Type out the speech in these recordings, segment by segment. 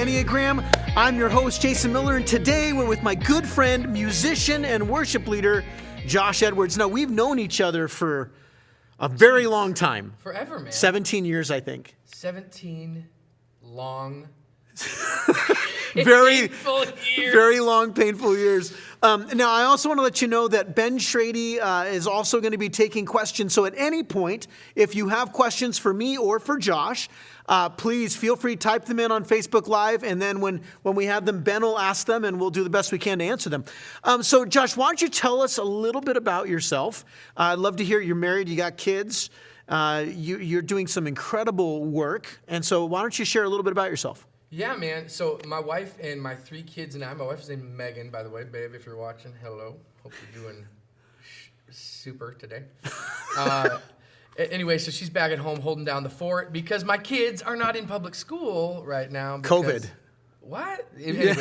Enneagram. I'm your host, Jason Miller, and today we're with my good friend, musician, and worship leader, Josh Edwards. Now, we've known each other for a very long time. Forever, man. 17 years, I think. 17 long, very painful years. Very long, painful years. Now, I also want to let you know that Ben Schrady is also going to be taking questions. So at any point, if you have questions for me or for Josh, please feel free to type them in on Facebook Live. And then when we have them, Ben will ask them and we'll do the best we can to answer them. So Josh, why don't you tell us a little bit about yourself? I'd love to hear you're married, you got kids, you're doing some incredible work. And so why don't you share a little bit about yourself? Yeah, man. So my wife and my 3 kids and I, my wife's named Megan, by the way. Babe, if you're watching, hello. Hope you're doing super today. Anyway, so she's back at home holding down the fort because my kids are not in public school right now. COVID. What? Anyway,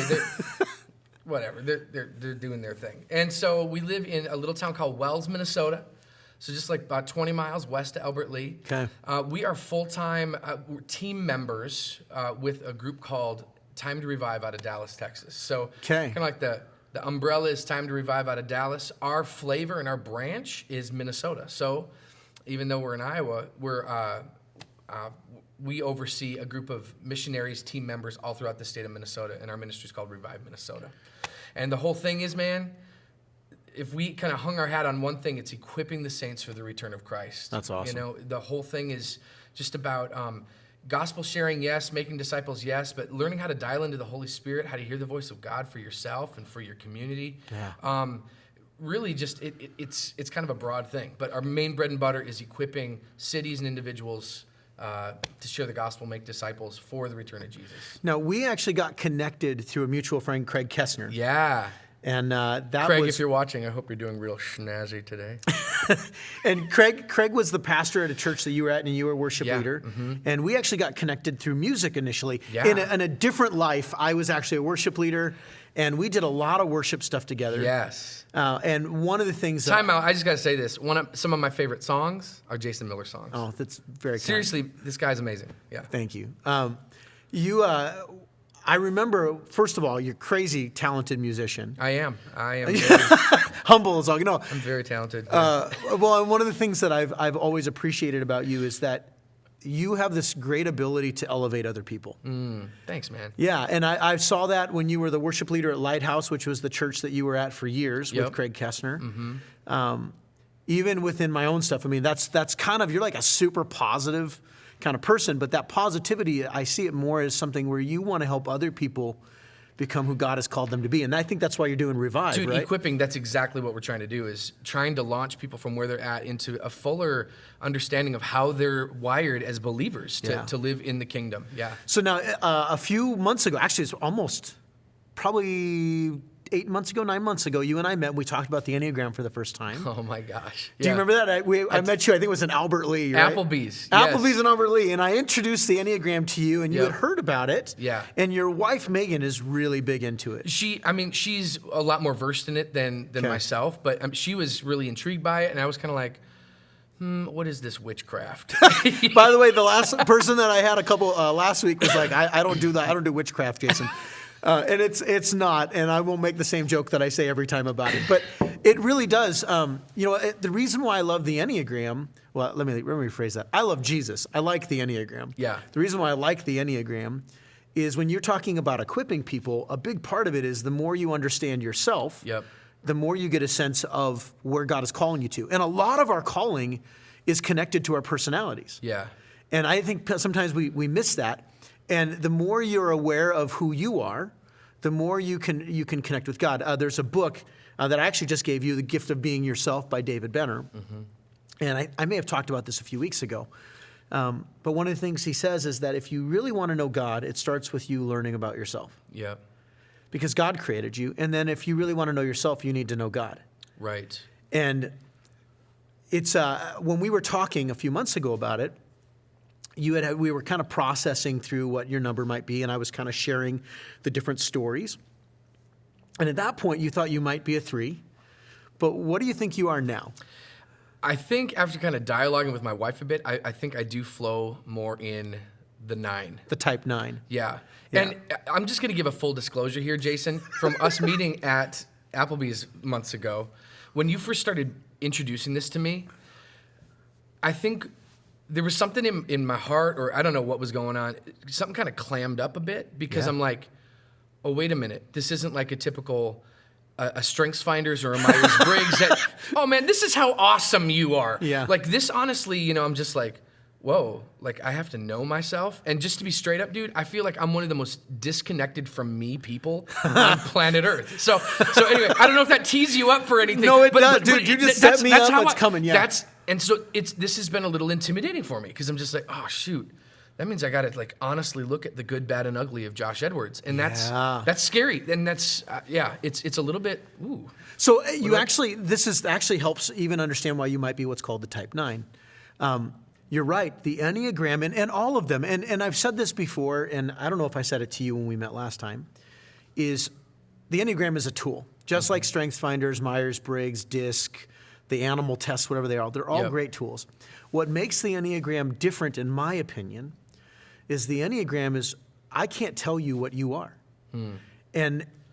whatever. They're doing their thing. And so we live in a little town called Wells, Minnesota. So just like about 20 miles west of Albert Lea. Okay. We are full-time team members with a group called Time to Revive out of Dallas, Texas. So kind of like the umbrella is Time to Revive out of Dallas. Our flavor and our branch is Minnesota. So even though we're in Iowa, we oversee a group of missionaries, team members all throughout the state of Minnesota, and our ministry is called Revive Minnesota. And the whole thing is, man, if we kind of hung our hat on one thing, it's equipping the saints for the return of Christ. That's awesome. You know, the whole thing is just about gospel sharing, yes, making disciples, yes, but learning how to dial into the Holy Spirit, how to hear the voice of God for yourself and for your community. Yeah. Really just, it's kind of a broad thing. But our main bread and butter is equipping cities and individuals to share the gospel, make disciples for the return of Jesus. Now, we actually got connected through a mutual friend, Craig Kessner. Yeah. And Craig, if you're watching, I hope you're doing real snazzy today. And Craig was the pastor at a church that you were at, and you were a worship leader. Mm-hmm. And we actually got connected through music initially. Yeah. In a different life, I was actually a worship leader, and we did a lot of worship stuff together. Yes. And one of the things... Time out. I just got to say this. Some of my favorite songs are Jason Miller songs. Oh, that's very kind. Seriously, this guy's amazing. Yeah. Thank you. I remember, first of all, you're a crazy talented musician. I am. Very, humble as all. You know, I'm very talented. Well, one of the things that I've always appreciated about you is that you have this great ability to elevate other people. Thanks, man. Yeah, and I saw that when you were the worship leader at Lighthouse, which was the church that you were at for years with Craig Kessner. Mm-hmm. Even within my own stuff, I mean, that's kind of, you're like a super positive kind of person, but that positivity, I see it more as something where you want to help other people become who God has called them to be. And I think that's why you're doing Revive, Dude, right? Equipping, that's exactly what we're trying to do, is trying to launch people from where they're at into a fuller understanding of how they're wired as believers to live in the kingdom. Yeah. So now, a few months ago, actually it's almost probably 9 months ago, you and I met, we talked about the Enneagram for the first time. Oh my gosh. Do you remember that? I met you, I think it was in Albert Lea, right? Applebee's. Applebee's in Albert Lea. And I introduced the Enneagram to you, and you had heard about it. Yeah. And your wife, Megan, is really big into it. She's a lot more versed in it than myself, but she was really intrigued by it, and I was kind of like, what is this witchcraft? By the way, the last person that I had a couple last week was like, I don't do that. I don't do witchcraft, Jason. And it's not, and I won't make the same joke that I say every time about it. But it really does. The reason why I love the Enneagram, well, let me rephrase that. I love Jesus. I like the Enneagram. Yeah. The reason why I like the Enneagram is when you're talking about equipping people, a big part of it is the more you understand yourself, the more you get a sense of where God is calling you to. And a lot of our calling is connected to our personalities. Yeah. And I think sometimes we miss that. And the more you're aware of who you are, the more you can connect with God. There's a book that I actually just gave you, The Gift of Being Yourself by David Benner. Mm-hmm. And I may have talked about this a few weeks ago. But one of the things he says is that if you really want to know God, it starts with you learning about yourself. Yeah. Because God created you. And then if you really want to know yourself, you need to know God. Right. And it's when we were talking a few months ago about it, we were kind of processing through what your number might be, and I was kind of sharing the different stories. And at that point, you thought you might be a 3. But what do you think you are now? I think after kind of dialoguing with my wife a bit, I think I do flow more in the 9. The type 9. Yeah. And I'm just going to give a full disclosure here, Jason. From us meeting at Applebee's months ago, when you first started introducing this to me, I think there was something in my heart, or I don't know what was going on. Something kind of clammed up a bit because I'm like, oh, wait a minute. This isn't like a typical a StrengthsFinders or a Myers-Briggs that, oh, man, this is how awesome you are. Yeah. Like this, honestly, I'm just like, whoa, like I have to know myself. And just to be straight up, dude, I feel like I'm one of the most disconnected from me people on planet Earth. So anyway, I don't know if that tees you up for anything. No, it does. Dude, you just set me up. It's coming, yeah. And so this has been a little intimidating for me because I'm just like, oh, shoot. That means I got to like honestly look at the good, bad, and ugly of Josh Edwards. And that's scary. And that's, it's a little bit, ooh. So this actually helps even understand why you might be what's called the type 9. You're right. The Enneagram and all of them, and I've said this before, and I don't know if I said it to you when we met last time, is the Enneagram is a tool. Just like StrengthsFinders, Myers-Briggs, DISC, the animal tests, whatever they are, they're all great tools. What makes the Enneagram different, in my opinion, is the Enneagram is, I can't tell you what you are.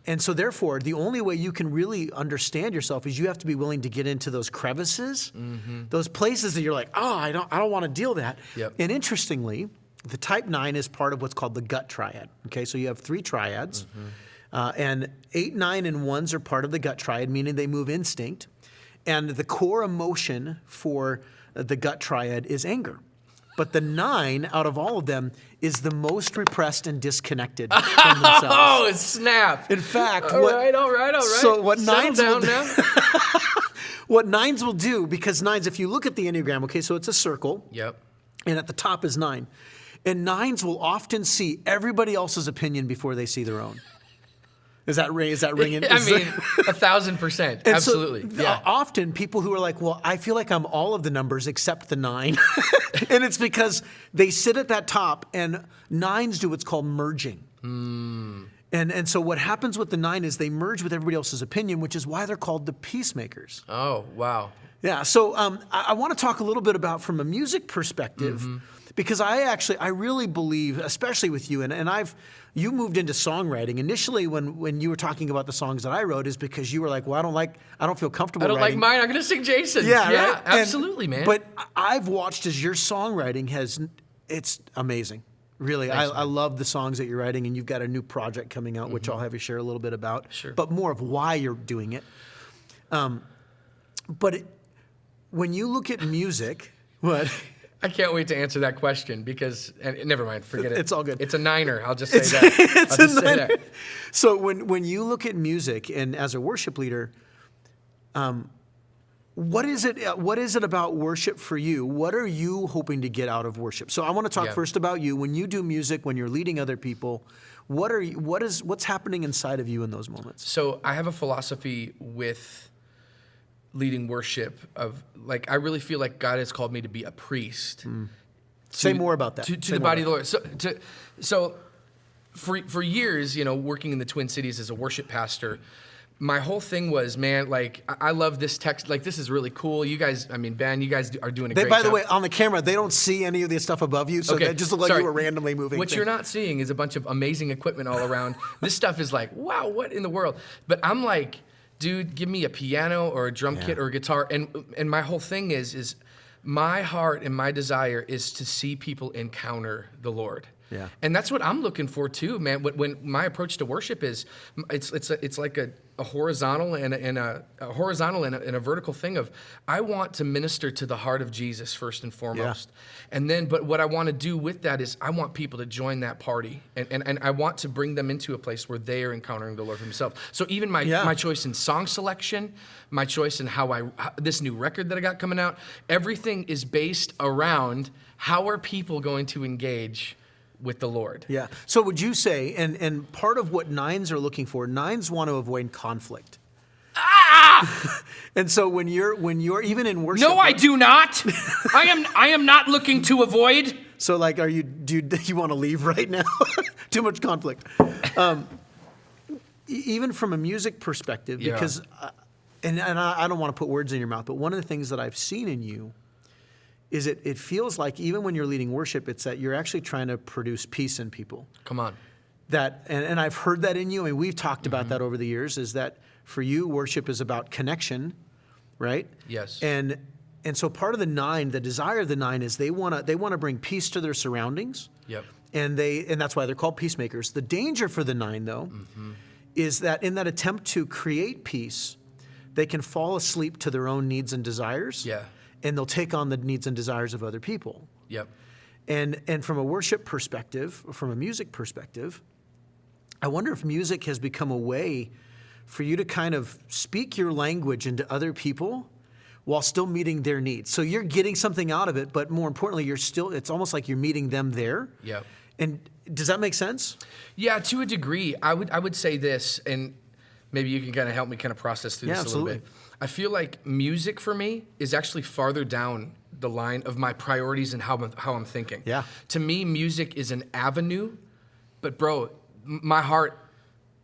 And so therefore, the only way you can really understand yourself is you have to be willing to get into those crevices, those places that you're like, oh, I don't want to deal with that. Yep. And interestingly, the type 9 is part of what's called the gut triad. Okay, so you have 3 triads, and 8, 9, and 1s are part of the gut triad, meaning they move instinct. And the core emotion for the gut triad is anger. But the 9 out of all of them is the most repressed and disconnected from themselves. Oh, snap. In fact, all right. So what Settle 9s down will do, now. what 9s will do, because 9s, if you look at the Enneagram, okay, so it's a circle. Yep. And at the top is 9. And 9s will often see everybody else's opinion before they see their own. Is that ringing? I mean, 1,000%. Absolutely. So, often people who are like, well, I feel like I'm all of the numbers except the 9. And it's because they sit at that top, and 9s do what's called merging. And so what happens with the 9 is they merge with everybody else's opinion, which is why they're called the Peacemakers. Oh, wow. Yeah, so I want to talk a little bit about from a music perspective, because I really believe, especially with you, and you moved into songwriting. Initially, when you were talking about the songs that I wrote, is because you were like, well, I don't feel comfortable writing. Like mine, I'm going to sing Jason. Yeah, right? Absolutely, man. But I've watched as your songwriting it's amazing. Really, Thanks, I love the songs that you're writing, and you've got a new project coming out, which I'll have you share a little bit about. Sure. But more of why you're doing it. When you look at music, what? I can't wait to answer that question because, and never mind, forget it. It's all good. It's a 9er. I'll just say that. It's a 9er. So when you look at music and as a worship leader, what is it about worship for you? What are you hoping to get out of worship? So I want to talk first about you. When you do music, when you're leading other people, what's happening inside of you in those moments? So I have a philosophy with leading worship of like, I really feel like God has called me to be a priest. Say more about that. To the body of the Lord. So for years, working in the Twin Cities as a worship pastor, my whole thing was, man, like, I love this text. Like, this is really cool. You guys, Ben, you guys are doing a great job. By the way, on the camera, they don't see any of this stuff above you, so they just look like you were randomly moving. What you're not seeing is a bunch of amazing equipment all around. This stuff is like, wow, what in the world? But I'm like, dude, give me a piano or a drum kit or a guitar. And my whole thing is my heart and my desire is to see people encounter the Lord. Yeah. And that's what I'm looking for too, man. When my approach to worship is, it's like a horizontal and a vertical thing of, I want to minister to the heart of Jesus first and foremost. Yeah. And then, but what I want to do with that is I want people to join that party, and I want to bring them into a place where they are encountering the Lord for Himself. So even my choice in song selection, my choice in how this new record that I got coming out, everything is based around how are people going to engage with the Lord. Yeah. So would you say, and part of what 9s are looking for, 9s want to avoid conflict. And so when you're even in worship. No, I do not. I am not looking to avoid. So like, do you want to leave right now? Too much conflict. Even from a music perspective, because, and I don't want to put words in your mouth, but one of the things that I've seen in you is it feels like even when you're leading worship, it's that you're actually trying to produce peace in people. Come on. That, and I've heard that in you, and we've talked about that over the years, is that for you, worship is about connection, right? Yes. And so part of the 9, the desire of the 9 is they want to bring peace to their surroundings. Yep. And that's why they're called peacemakers. The danger for the 9, though, is that in that attempt to create peace, they can fall asleep to their own needs and desires. Yeah. And they'll take on the needs and desires of other people. Yep. And from a worship perspective, from a music perspective, I wonder if music has become a way for you to kind of speak your language into other people while still meeting their needs. So you're getting something out of it, but more importantly, it's almost like you're meeting them there. Yep. And does that make sense? Yeah, to a degree. I would say this, and maybe you can kind of help me kind of process through this a little bit. I feel like music for me is actually farther down the line of my priorities and how I'm thinking. Yeah. To me, music is an avenue, but bro, my heart,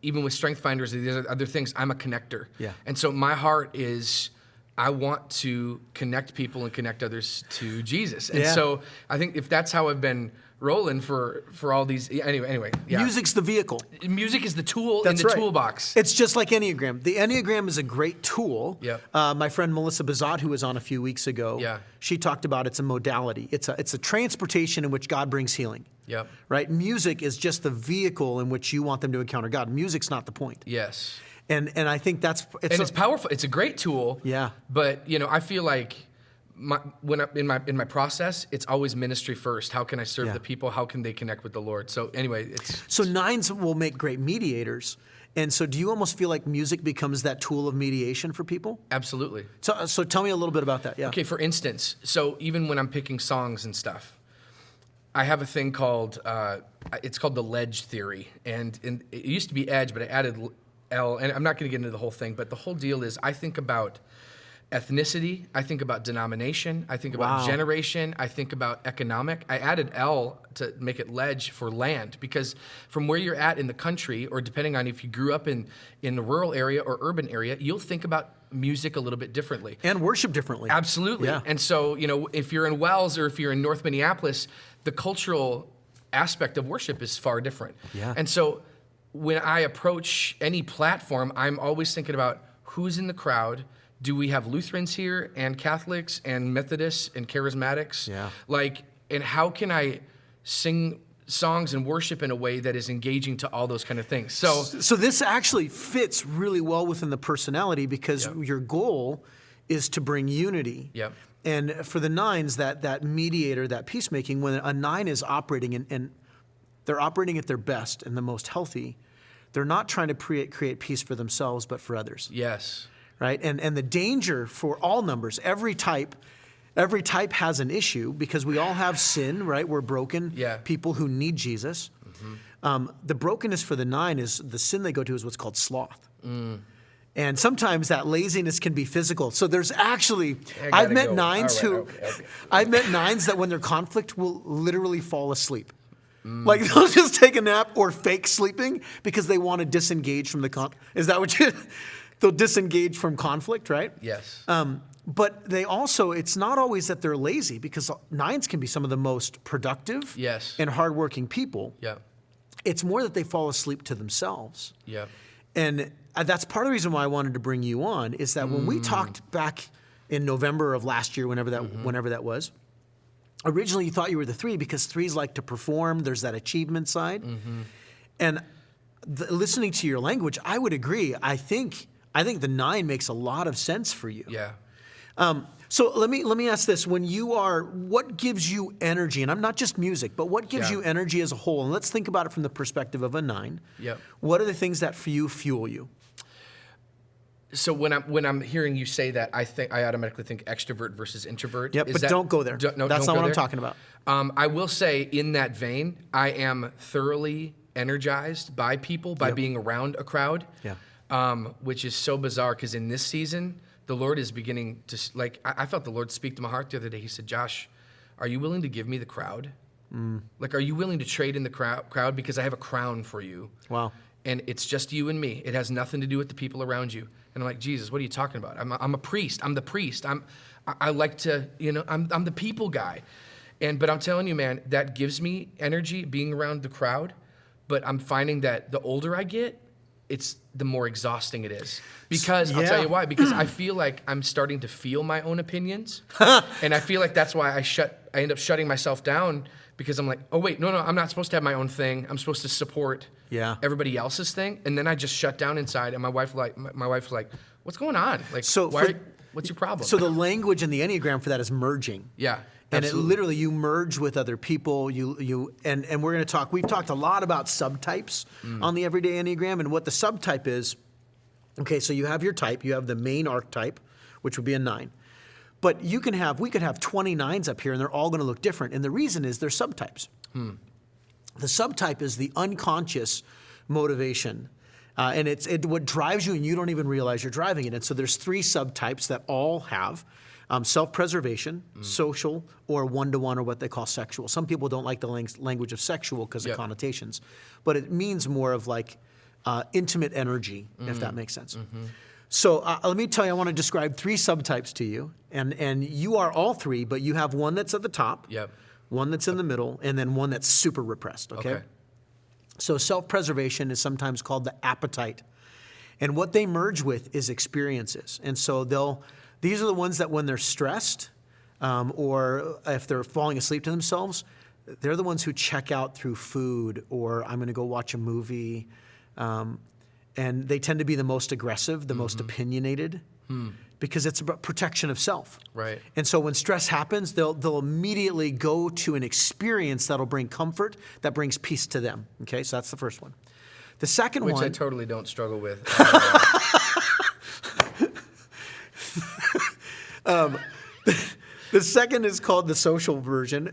even with Strength Finders and these other things, I'm a connector. Yeah. And so my heart is, I want to connect people and connect others to Jesus. And so I think if that's how I've been rolling for all these, anyway. Yeah. Music's the vehicle. Music is the tool That's in the right. toolbox. It's just like Enneagram. The Enneagram is a great tool. Yep. My friend Melissa Bazat, who was on a few weeks ago, she talked about it's a modality. It's a transportation in which God brings healing. Yep. Right? Music is just the vehicle in which you want them to encounter God. Music's not the point. Yes. And I think it's powerful. It's a great tool. Yeah. But I feel like in my process, it's always ministry first. How can I serve the people? How can they connect with the Lord? So anyway, so 9s will make great mediators. And so do you almost feel like music becomes that tool of mediation for people? Absolutely. So tell me a little bit about that. Yeah. Okay. For instance, so even when I'm picking songs and stuff, I have a thing called it's called the ledge theory, and it used to be edge, but I added L, and I'm not going to get into the whole thing, but the whole deal is I think about ethnicity, I think about denomination, I think about generation, I think about economic. I added L to make it ledge for land, because from where you're at in the country, or depending on if you grew up in the rural area or urban area, you'll think about music a little bit differently. And worship differently. Absolutely. Yeah. And so, if you're in Wells or if you're in North Minneapolis, the cultural aspect of worship is far different. Yeah. And so when I approach any platform, I'm always thinking about who's in the crowd. Do we have Lutherans here and Catholics and Methodists and Charismatics? Yeah. And how can I sing songs and worship in a way that is engaging to all those kind of things? So this actually fits really well within the personality, because your goal is to bring unity. Yep. And for the 9s, that mediator, that peacemaking, when a 9 is operating and they're operating at their best and the most healthy, they're not trying to create peace for themselves, but for others. Yes. Right? And the danger for all numbers, every type has an issue, because we all have sin, right? We're broken people who need Jesus. Mm-hmm. The brokenness for the 9 is the sin they go to is what's called sloth. Mm. And sometimes that laziness can be physical. So there's actually, I've met 9s I've met 9s that when they're conflict will literally fall asleep. Like they'll just take a nap or fake sleeping because they want to disengage from the Is that what you? They'll disengage from conflict, right? Yes. But they also, it's not always that they're lazy, because 9s can be some of the most productive and hardworking people. Yeah. It's more that they fall asleep to themselves. Yeah. And that's part of the reason why I wanted to bring you on, is that when we talked back in November of last year, whenever that was, originally you thought you were the 3 because 3s like to perform. There's that achievement side. Mm-hmm. And listening to your language, I would agree. I think the 9 makes a lot of sense for you. Yeah. So let me ask this: what gives you energy? And I'm not just music, but what gives you energy as a whole? And let's think about it from the perspective of a 9. Yeah. What are the things that for you fuel you? So when I'm hearing you say that, I automatically think extrovert versus introvert. Yep, but don't go there. That's not what I'm talking about. I will say, in that vein, I am thoroughly energized by people, by being around a crowd. Yeah. Which is so bizarre, because in this season, the Lord is beginning to, I felt the Lord speak to my heart the other day. He said, "Josh, are you willing to give me the crowd? Are you willing to trade in the crowd? Because I have a crown for you." Wow. and it's just you and me. It has nothing to do with the people around you. And I'm like, Jesus, what are you talking about? I'm a priest. I'm the priest. I like to, I'm the people guy. But I'm telling you, man, that gives me energy being around the crowd. But I'm finding that the older I get, it's the more exhausting it is. Because I'll tell you why. Because I feel like I'm starting to feel my own opinions, and I feel like that's why I end up shutting myself down, because I'm like, oh wait, no, I'm not supposed to have my own thing. I'm supposed to support everybody else's thing, and then I just shut down inside. And my wife's like, what's going on? Like, what's your problem? So the language in the Enneagram for that is merging. Yeah. And absolutely. it literally, you merge with other people. And we're going to talk. We've talked a lot about subtypes on the Everyday Enneagram, and what the subtype is. Okay, so you have your type. You have the main archetype, which would be a 9. But we could have 29s up here, and they're all going to look different. And the reason is they're subtypes. The subtype is the unconscious motivation. And it's what drives you, and you don't even realize you're driving it. And so there's 3 subtypes that all have. Self-preservation, social, or one-to-one, or what they call sexual. Some people don't like the language of sexual because of connotations, but it means more of like intimate energy, if that makes sense. So let me tell you, I want to describe 3 subtypes to you, and you are all 3, but you have one that's at the top, one that's in the middle, and then one that's super repressed, okay? So self-preservation is sometimes called the appetite, and what they merge with is experiences, and so these are the ones that when they're stressed or if they're falling asleep to themselves, they're the ones who check out through food, or I'm going to go watch a movie. And they tend to be the most aggressive, the most opinionated, because it's about protection of self. Right. And so when stress happens, they'll immediately go to an experience that'll bring comfort, that brings peace to them. Okay, so that's the first one. The second one... Which I totally don't struggle with. The second is called the social version,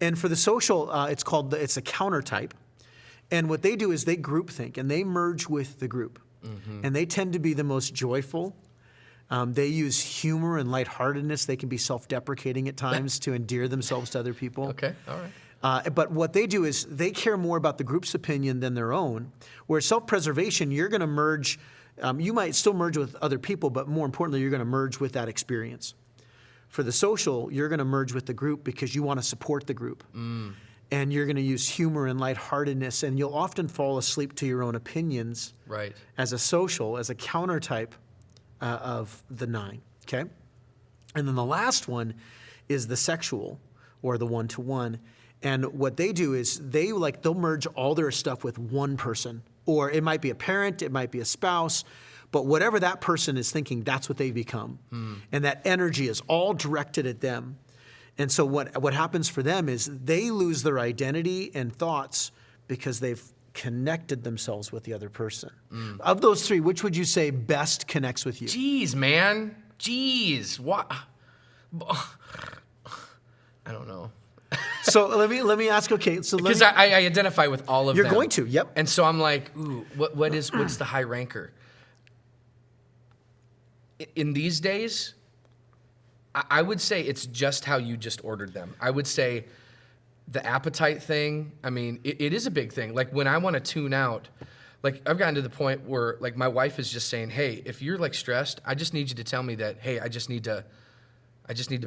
and for the social, it's a counter type, and what they do is they groupthink and they merge with the group, and they tend to be the most joyful. They use humor and lightheartedness. They can be self-deprecating at times to endear themselves to other people. Okay, all right. But what they do is they care more about the group's opinion than their own. Whereas self-preservation, you're going to merge. You might still merge with other people, but more importantly, you're going to merge with that experience. For the social, you're going to merge with the group because you want to support the group. And you're going to use humor and lightheartedness, and you'll often fall asleep to your own opinions as a social, as a counter type of the 9, okay? And then the last one is the sexual, or the one-to-one. And what they do is they'll merge all their stuff with one person. Or it might be a parent, it might be a spouse, but whatever that person is thinking, that's what they become. And that energy is all directed at them. And so what happens for them is they lose their identity and thoughts because they've connected themselves with the other person. Of those 3, which would you say best connects with you? Jeez, man. Jeez. What? I don't know. So let me ask. Okay, so because I identify with all of them. You're going to, yep. And so I'm like, ooh, what's the high ranker? In these days, I would say it's just how you just ordered them. I would say the appetite thing. I mean, it is a big thing. Like when I want to tune out, like I've gotten to the point where like my wife is just saying, hey, if you're like stressed, I just need you to tell me that, hey, I just need to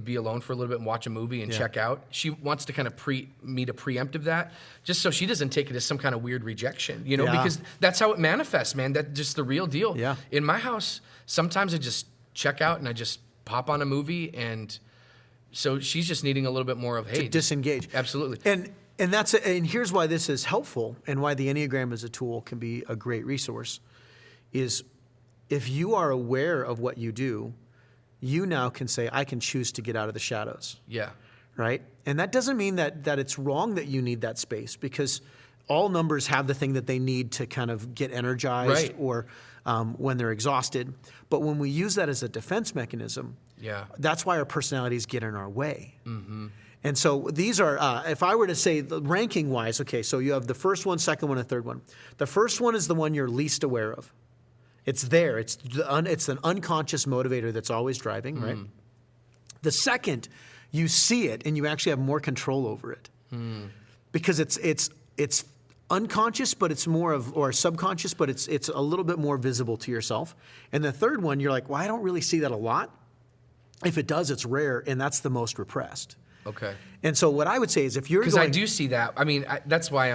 be alone for a little bit and watch a movie and check out. She wants to kind of me to preemptive that, just so she doesn't take it as some kind of weird rejection, because that's how it manifests, man. That's just the real deal. Yeah. In my house, sometimes I just check out and I just pop on a movie, and so she's just needing a little bit more of, hey, to disengage. Absolutely. And here's why this is helpful, and why the Enneagram as a tool can be a great resource, is if you are aware of what you do, you now can say, I can choose to get out of the shadows. Yeah. Right? And that doesn't mean that it's wrong that you need that space, because all numbers have the thing that they need to kind of get energized or when they're exhausted. But when we use that as a defense mechanism, that's why our personalities get in our way. And so these are, if I were to say ranking-wise, okay, so you have the first one, second one, and third one. The first one is the one you're least aware of. It's there. It's an unconscious motivator that's always driving, right? The second, you see it and you actually have more control over it, because it's unconscious, but it's more of, or subconscious, but it's a little bit more visible to yourself. And the third one, you're like, well, I don't really see that a lot. If it does, it's rare, and that's the most repressed. Okay. And so what I would say is if you're Because I do see that. I mean, that's why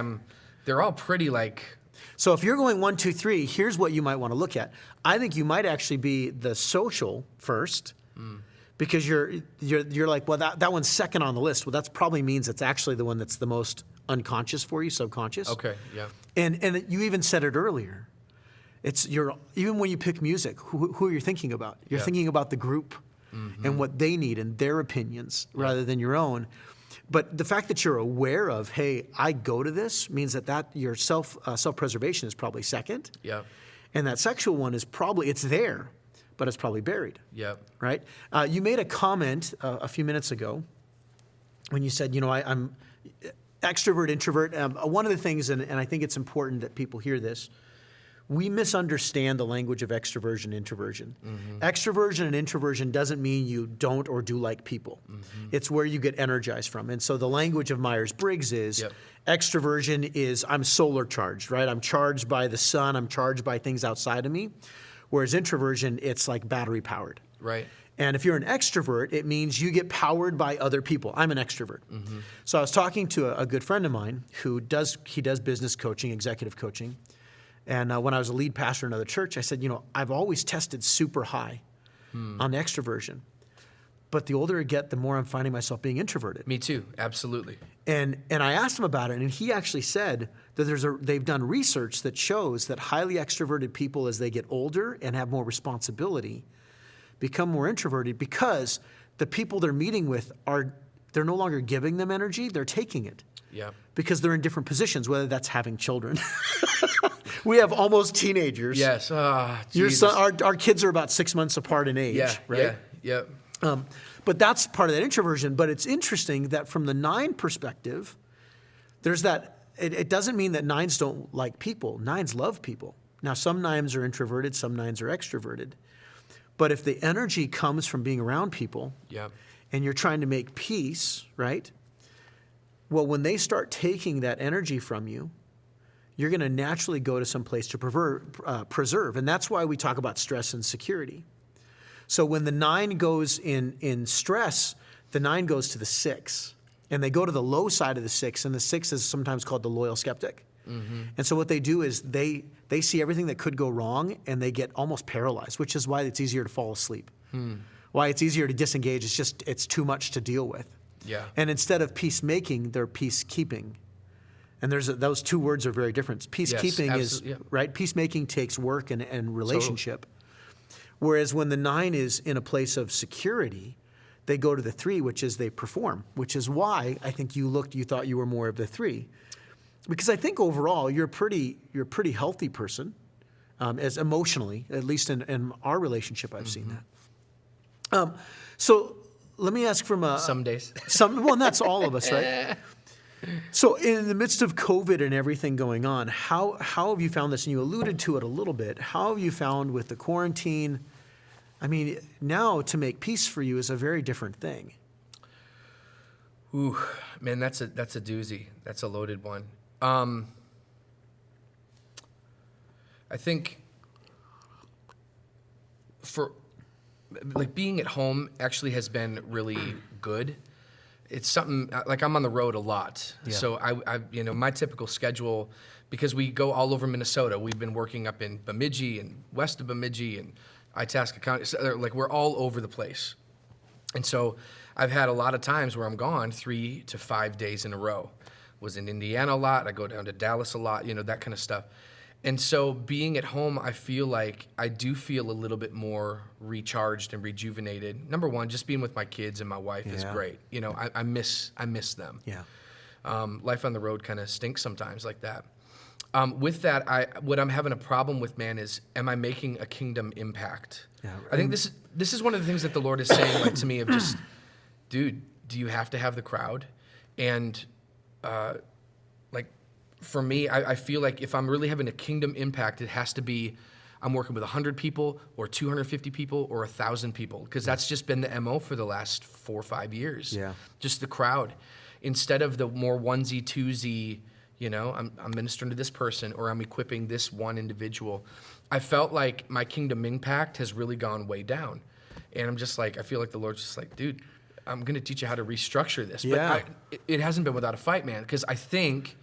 they're all pretty like... So if you're going 1, 2, 3, here's what you might want to look at. I think you might actually be the social first, because you're like, well, that one's second on the list. Well, that probably means it's actually the one that's the most unconscious for you, subconscious. Okay, yeah. And you even said it earlier. Even when you pick music, who are you thinking about? You're thinking about the group and what they need and their opinions rather than your own. But the fact that you're aware of, hey, I go to this, means that your self-preservation is probably second. Yeah. And that sexual one is probably, it's there, but it's probably buried. Yep. Right? You made a comment a few minutes ago when you said, I'm extrovert, introvert. One of the things, and I think it's important that people hear this, we misunderstand the language of extroversion, introversion. Extroversion and introversion doesn't mean you don't or do like people. It's where you get energized from. And so the language of Myers-Briggs is extroversion is I'm solar charged, right? I'm charged by the sun. I'm charged by things outside of me. Whereas introversion, it's like battery powered. Right. And if you're an extrovert, it means you get powered by other people. I'm an extrovert. So I was talking to a good friend of mine who does business coaching, executive coaching. And when I was a lead pastor in another church, I said, I've always tested super high on extroversion. But the older I get, the more I'm finding myself being introverted. Me too, absolutely. And I asked him about it, and he actually said that they've done research that shows that highly extroverted people, as they get older and have more responsibility, become more introverted because the people they're meeting with they're no longer giving them energy, they're taking it. Yeah. Because they're in different positions, whether that's having children. We have almost teenagers. Yes. Your son, our kids are about 6 months apart in age, right? Yeah. But that's part of that introversion. But it's interesting that from the 9 perspective, there's that, it doesn't mean that 9s don't like people. 9s love people. Now, some 9s are introverted, some 9s are extroverted. But if the energy comes from being around people, and you're trying to make peace, right? Well, when they start taking that energy from you, you're going to naturally go to some place to preserve. And that's why we talk about stress and security. So when the 9 goes in stress, the 9 goes to the 6. And they go to the low side of the 6, and the 6 is sometimes called the loyal skeptic. And so what they do is they see everything that could go wrong, and they get almost paralyzed, which is why it's easier to fall asleep. Why it's easier to disengage. It's too much to deal with. Yeah. And instead of peacemaking, they're peacekeeping. And those two words are very different. Peacekeeping is, right? Peacemaking takes work and relationship. Whereas when the 9 is in a place of security, they go to the 3, which is they perform, which is why I think you thought you were more of the 3. Because I think overall you're a pretty healthy person, as emotionally, at least in our relationship, I've seen that. So let me ask from some days. Well, that's all of us, right? So in the midst of COVID and everything going on, how have you found this? And you alluded to it a little bit. How have you found with the quarantine? I mean, now to make peace for you is a very different thing. Ooh, man, that's a doozy. That's a loaded one. I think for being at home actually has been really good. It's something like I'm on the road a lot. So I my typical schedule, because we go all over Minnesota. We've been working up in Bemidji and west of Bemidji and Itasca County. So we're all over the place. And so I've had a lot of times where I'm gone 3 to 5 days in a row. Was in Indiana a lot. I go down to Dallas a lot, that kind of stuff. And so being at home, I feel like I do feel a little bit more recharged and rejuvenated. Number one, just being with my kids and my wife is great. I miss them. Yeah. Life on the road kind of stinks sometimes like that. With that, what I'm having a problem with, man, is am I making a kingdom impact? Yeah. I think this is one of the things that the Lord is saying to me of just, dude, do you have to have the crowd? And for me, I feel like if I'm really having a kingdom impact, it has to be I'm working with 100 people or 250 people or 1,000 people, because that's just been the MO for the last 4 or 5 years. Yeah. Just the crowd. Instead of the more onesie, twosie, You know, I'm ministering to this person, or I'm equipping this one individual. I felt like my kingdom impact has really gone way down. And I'm just like, I feel like the Lord's just like, dude, I'm going to teach you how to restructure this. Yeah. But it hasn't been without a fight, man, because I think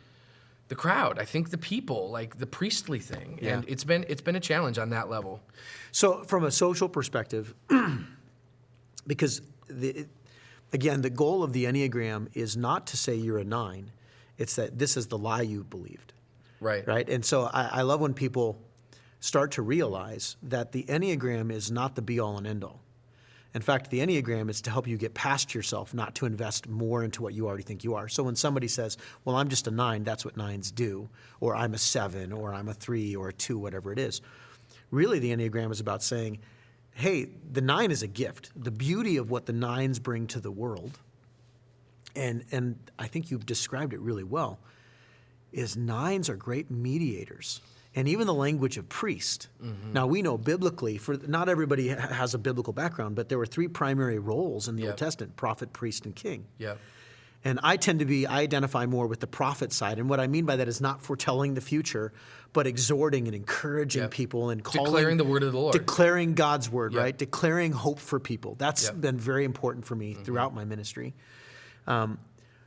the crowd, I think the people, like the priestly thing. Yeah. And it's been a challenge on that level. So from a social perspective, because again, the goal of the Enneagram is not to say you're a 9. It's that this is the lie you believed. Right. Right? And so I love when people start to realize that the Enneagram is not the be-all and end-all. In fact, the Enneagram is to help you get past yourself, not to invest more into what you already think you are. So when somebody says, well, I'm just a 9, that's what 9s do, or I'm a 7, or I'm a 3, or a 2, whatever it is. Really, the Enneagram is about saying, hey, the 9 is a gift. The beauty of what the 9s bring to the world, and I think you've described it really well, is 9s are great mediators. And even the language of priest. Mm-hmm. Now, we know biblically, not everybody has a biblical background, but there were 3 primary roles in the Old Testament: prophet, priest, and king. Yep. And I identify more with the prophet side. And what I mean by that is not foretelling the future, but exhorting and encouraging people and declaring the word of the Lord. Declaring God's word, right? Declaring hope for people. That's been very important for me throughout my ministry.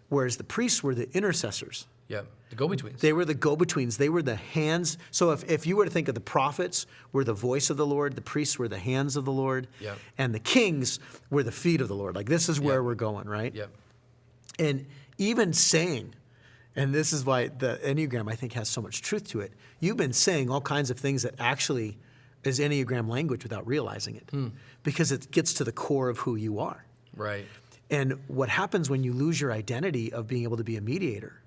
Whereas the priests were the intercessors. Yeah, the go-betweens. They were the go-betweens. They were the hands. So if you were to think of the prophets were the voice of the Lord, the priests were the hands of the Lord, and the kings were the feet of the Lord. Like, this is where we're going, right? Yep. And even saying, and this is why the Enneagram, I think, has so much truth to it, you've been saying all kinds of things that actually is Enneagram language without realizing it, because it gets to the core of who you are. Right. And what happens when you lose your identity of being able to be a mediator?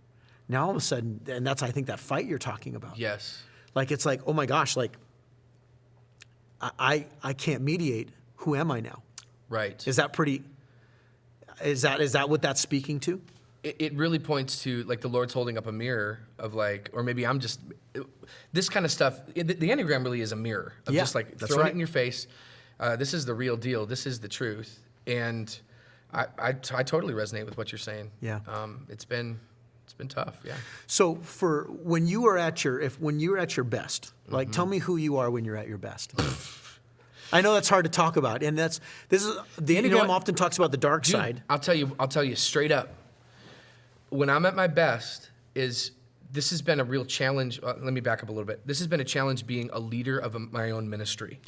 Now all of a sudden, and that's, I think, that fight you're talking about. Yes. Like, it's like, oh my gosh, like, I can't mediate. Who am I now? Right. Is that what that's speaking to? It really points to, like, the Lord's holding up a mirror of, like, or maybe I'm just, this kind of stuff. The Enneagram really is a mirror of just, like, throwing it in your face. This is the real deal. This is the truth. And I totally resonate with what you're saying. Yeah. It's been tough, yeah. So for when you are at your best, like, tell me who you are when you're at your best. I know that's hard to talk about, and the Enneagram often talks about the dark side. I'll tell you straight up. When I'm at my best, this has been a real challenge. Let me back up a little bit. This has been a challenge being a leader of my own ministry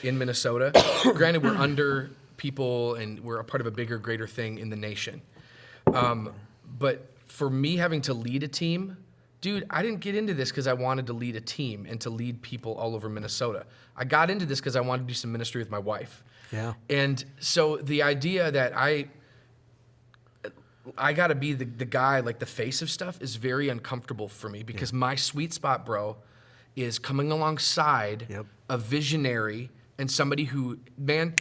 in Minnesota. Granted, we're under people, and we're a part of a bigger, greater thing in the nation. But for me having to lead a team, dude, I didn't get into this because I wanted to lead a team and to lead people all over Minnesota. I got into this because I wanted to do some ministry with my wife. Yeah. And so the idea that I got to be the guy, like the face of stuff, is very uncomfortable for me, because my sweet spot, bro, is coming alongside a visionary and somebody who, man,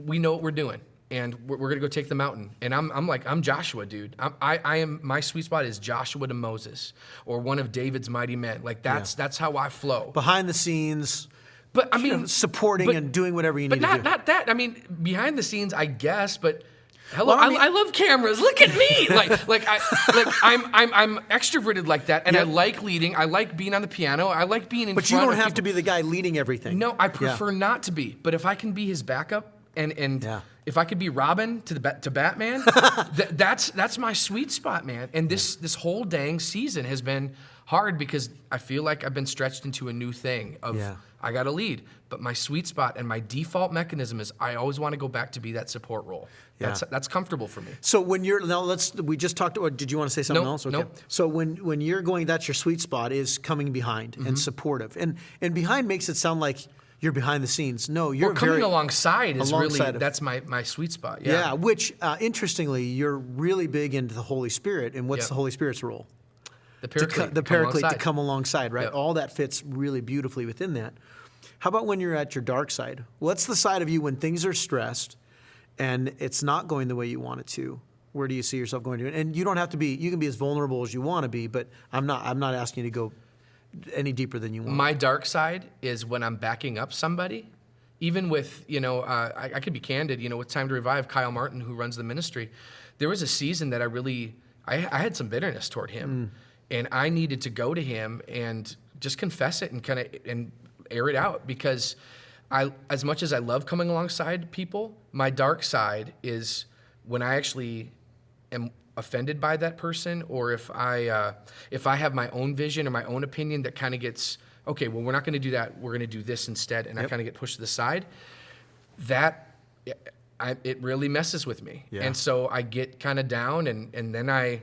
we know what we're doing. And we're gonna go take the mountain. And I'm Joshua, dude. My sweet spot is Joshua to Moses, or one of David's mighty men. Like, that's how I flow. Behind the scenes, but I mean, supporting and doing whatever you need to do. But not that. I mean, behind the scenes, I guess. But hello, well, I love cameras. Look at me. I'm extroverted like that, and I like leading. I like being on the piano. I like being in front of people. But you don't have to be the guy leading everything. No, I prefer not to be. But if I can be his backup, and if I could be Robin to Batman, that's my sweet spot, man. And this whole dang season has been hard, because I feel like I've been stretched into a new thing of I got to lead. But my sweet spot and my default mechanism is I always want to go back to be that support role. Yeah. That's comfortable for me. So when we just talked, or did you want to say something else? Okay. Nope. So when you're going, that's your sweet spot, is coming behind and supportive. And behind makes it sound like you're behind the scenes. No, you're coming alongside is really, that's my sweet spot. Yeah, which, interestingly, you're really big into the Holy Spirit. And what's the Holy Spirit's role? The Paraclete. The Paraclete to come alongside, right? Yep. All that fits really beautifully within that. How about when you're at your dark side? What's the side of you when things are stressed and it's not going the way you want it to? Where do you see yourself going to? And you don't have to be, you can be as vulnerable as you want to be, but I'm not asking you to go any deeper than you want. My dark side is when I'm backing up somebody. Even with, I could be candid, with Time to Revive, Kyle Martin, who runs the ministry. There was a season that I really I had some bitterness toward him, and I needed to go to him and just confess it and kind of and air it out, because as much as I love coming alongside people, my dark side is when I actually am offended by that person, or if I have my own vision or my own opinion that kind of gets, okay, well, we're not going to do that, we're going to do this instead, and I kind of get pushed to the side, it really messes with me. Yeah. And so I get kind of down, and then I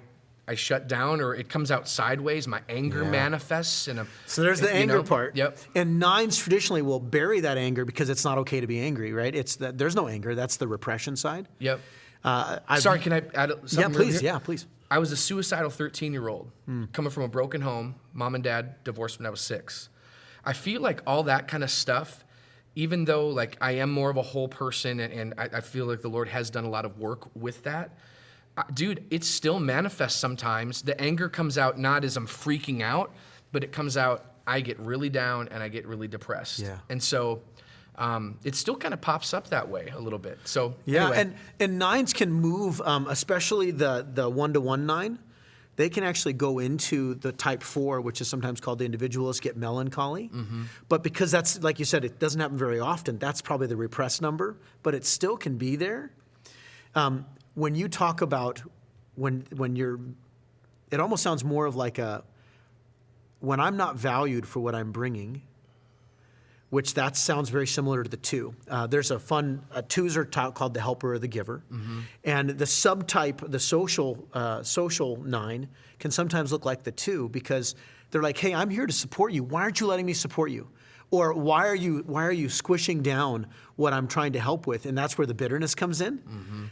shut down, or it comes out sideways. My anger manifests. So there's the anger part. Yep. And nines traditionally will bury that anger because it's not okay to be angry, right? There's no anger. That's the repression side. Yep. Sorry, can I add something? Yeah, please. Yeah, please. I was a suicidal 13-year-old coming from a broken home. Mom and dad divorced when I was 6. I feel like all that kind of stuff, even though like I am more of a whole person, and I feel like the Lord has done a lot of work with that, dude, it still manifests sometimes. The anger comes out not as I'm freaking out, but it comes out, I get really down and I get really depressed. Yeah. And so it still kind of pops up that way a little bit. So anyway. and nines can move, especially the 1-to-1 9. They can actually go into the type 4, which is sometimes called the individualist, get melancholy. Mm-hmm. But because that's, like you said, it doesn't happen very often, that's probably the repressed number, but it still can be there. When you talk about when you're, it almost sounds more of like when I'm not valued for what I'm bringing, which that sounds very similar to the 2. There's a 2s are called the helper or the giver. Mm-hmm. And the subtype, the social 9, can sometimes look like the 2 because they're like, hey, I'm here to support you. Why aren't you letting me support you? Or why are you squishing down what I'm trying to help with? And that's where the bitterness comes in,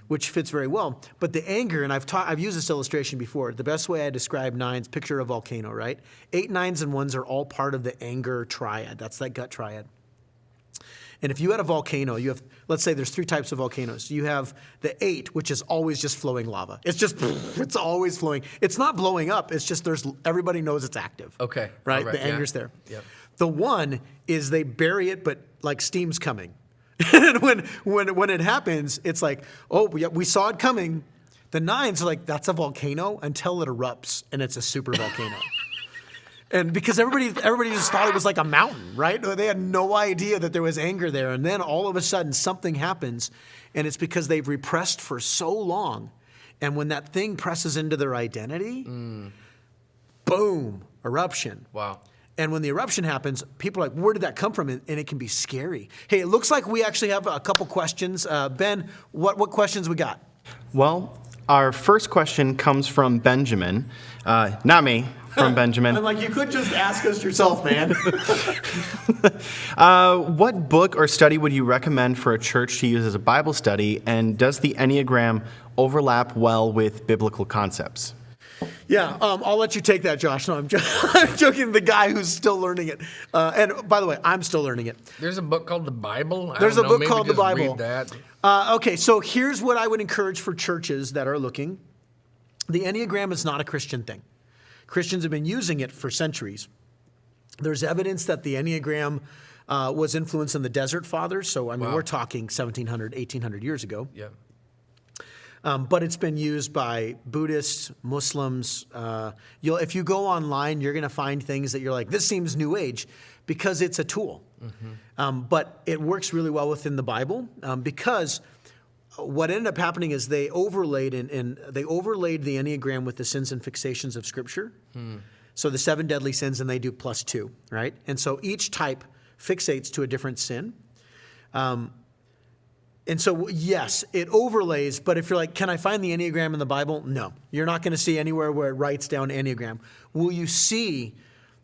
which fits very well. But the anger, and I've used this illustration before. The best way I describe 9s, picture a volcano, right? 8, 9s, and 1s are all part of the anger triad. That's that gut triad. And if you had a volcano, you have, let's say there's 3 types of volcanoes. You have the 8, which is always just flowing lava. It's always flowing. It's not blowing up. It's just everybody knows it's active. Okay. Right? The anger's there. Yep. The 1 is they bury it, but like steam's coming. And when it happens, it's like, oh, we saw it coming. The 9s are like, that's a volcano until it erupts, and it's a super volcano. And because everybody just thought it was like a mountain, right? They had no idea that there was anger there. And then all of a sudden something happens, and it's because they've repressed for so long. And when that thing presses into their identity, boom, eruption. Wow. And when the eruption happens, people are like, where did that come from? And it can be scary. Hey, it looks like we actually have a couple questions. Ben, what questions we got? Well, our first question comes from Benjamin. Not me, from Benjamin. I'm like, you could just ask us yourself, man. What book or study would you recommend for a church to use as a Bible study? And does the Enneagram overlap well with biblical concepts? Yeah, I'll let you take that, Josh. No, I'm joking. The guy who's still learning it. And by the way, I'm still learning it. There's a book called the Bible. There's a book called the Bible. Read that. Okay, so here's what I would encourage for churches that are looking. The Enneagram is not a Christian thing. Christians have been using it for centuries. There's evidence that the Enneagram was influenced in the Desert Fathers. So, I mean, we're talking 1700, 1800 years ago. Yeah. But it's been used by Buddhists, Muslims. If you go online, you're going to find things that you're like, this seems New Age, because it's a tool. Mm-hmm. But it works really well within the Bible because what ended up happening is they overlaid the Enneagram with the sins and fixations of Scripture. So the 7 deadly sins, and they do +2, right? And so each type fixates to a different sin. And so, yes, it overlays, but if you're like, can I find the Enneagram in the Bible? No. You're not going to see anywhere where it writes down Enneagram. Will you see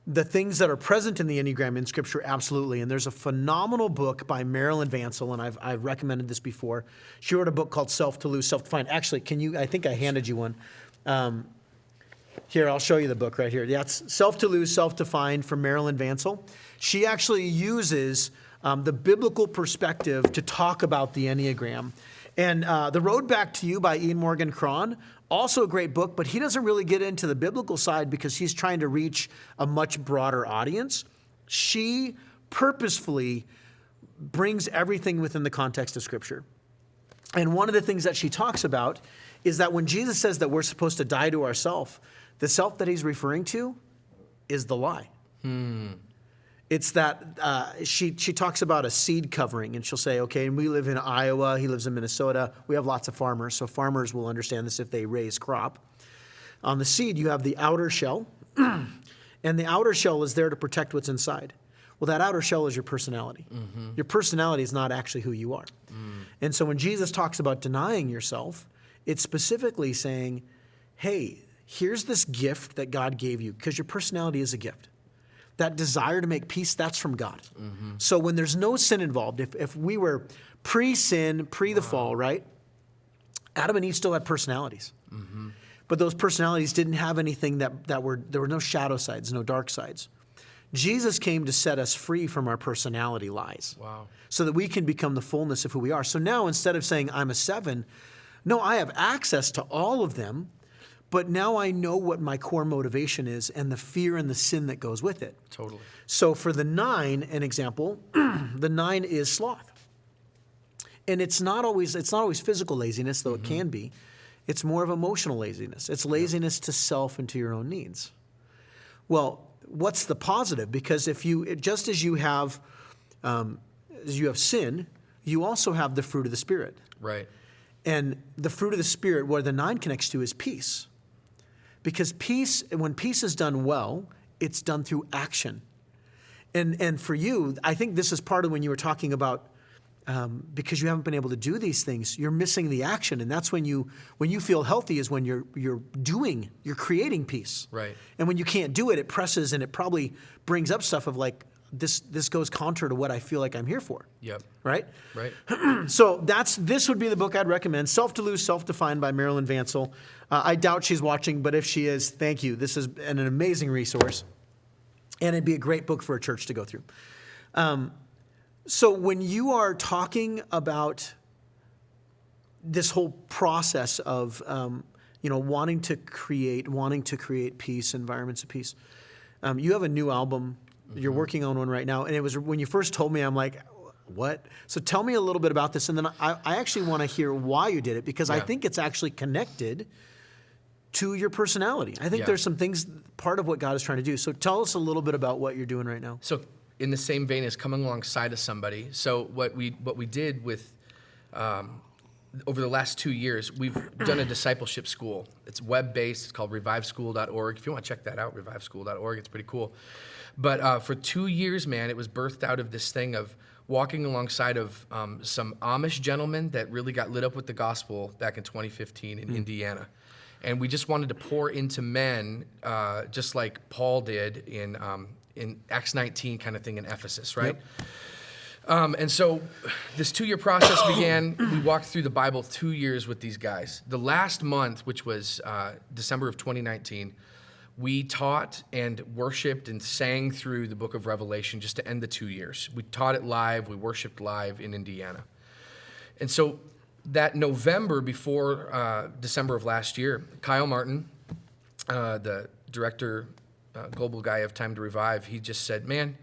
the things that are present in the Enneagram in Scripture? Absolutely. And there's a phenomenal book by Marilyn Vancil, and I've recommended this before. She wrote a book called Self to Lose, Self to Find. Actually, I think I handed you one. Here, I'll show you the book right here. That's Self to Lose, Self to Find from Marilyn Vancil. She actually uses the biblical perspective to talk about the Enneagram. And The Road Back to You by Ian Morgan Cron, also a great book, but he doesn't really get into the biblical side because he's trying to reach a much broader audience. She purposefully brings everything within the context of Scripture. And one of the things that she talks about is that when Jesus says that we're supposed to die to ourself, the self that he's referring to is the lie. It's that she talks about a seed covering, and she'll say, okay, and we live in Iowa, he lives in Minnesota. We have lots of farmers, so farmers will understand this if they raise crop. On the seed, you have the outer shell, and the outer shell is there to protect what's inside. Well, that outer shell is your personality. Your personality is not actually who you are. And so when Jesus talks about denying yourself, it's specifically saying, hey, here's this gift that God gave you, because your personality is a gift. That desire to make peace, that's from God. So when there's no sin involved, if we were pre-sin, the fall, right? Adam and Eve still had personalities. But those personalities didn't have anything there were no shadow sides, no dark sides. Jesus came to set us free from our personality lies. So that we can become the fullness of who we are. So now instead of saying I'm a 7, no, I have access to all of them, but now I know what my core motivation is and the fear and the sin that goes with it. Totally. So for the 9, an example, the 9 is sloth. And it's not always physical laziness, though it can be. It's more of emotional laziness. It's laziness to self and to your own needs. Well, what's the positive? Because just as you have sin, you also have the fruit of the Spirit. Right. And the fruit of the Spirit, where the 9 connects to, is peace. Because when peace is done well, it's done through action. And for you, I think this is part of when you were talking about, because you haven't been able to do these things, you're missing the action. And that's when you feel healthy is when you're creating peace. Right. And when you can't do it, it presses and it probably brings up stuff of like, this goes contra to what I feel like I'm here for. Yep. Right? Right. So this would be the book I'd recommend, Self-Delusion, Self-Defined by Marilyn Vancil. I doubt she's watching, but if she is, thank you. This is an amazing resource. And it'd be a great book for a church to go through. So when you are talking about this whole process of wanting to create peace, environments of peace, you have a new album. You're working on one right now. And it was when you first told me, I'm like, what? So tell me a little bit about this. And then I actually want to hear why you did it, because I think it's actually connected to your personality. I think there's some things, part of what God is trying to do. So tell us a little bit about what you're doing right now. So in the same vein as coming alongside of somebody. So what we did with, over the last 2 years, we've done a discipleship school. It's web-based. It's called reviveschool.org. If you want to check that out, reviveschool.org. It's pretty cool. But for 2 years, man, it was birthed out of this thing of walking alongside of some Amish gentlemen that really got lit up with the gospel back in 2015 in Indiana. And we just wanted to pour into men, just like Paul did in Acts 19 kind of thing in Ephesus, right? Yep. And so this 2-year process began. We walked through the Bible 2 years with these guys. The last month, which was December of 2019, we taught and worshiped and sang through the book of Revelation just to end the 2 years. We taught it live. We worshiped live in Indiana. And so that November before December of last year, Kyle Martin, the director, global guy of Time to Revive, he just said, man,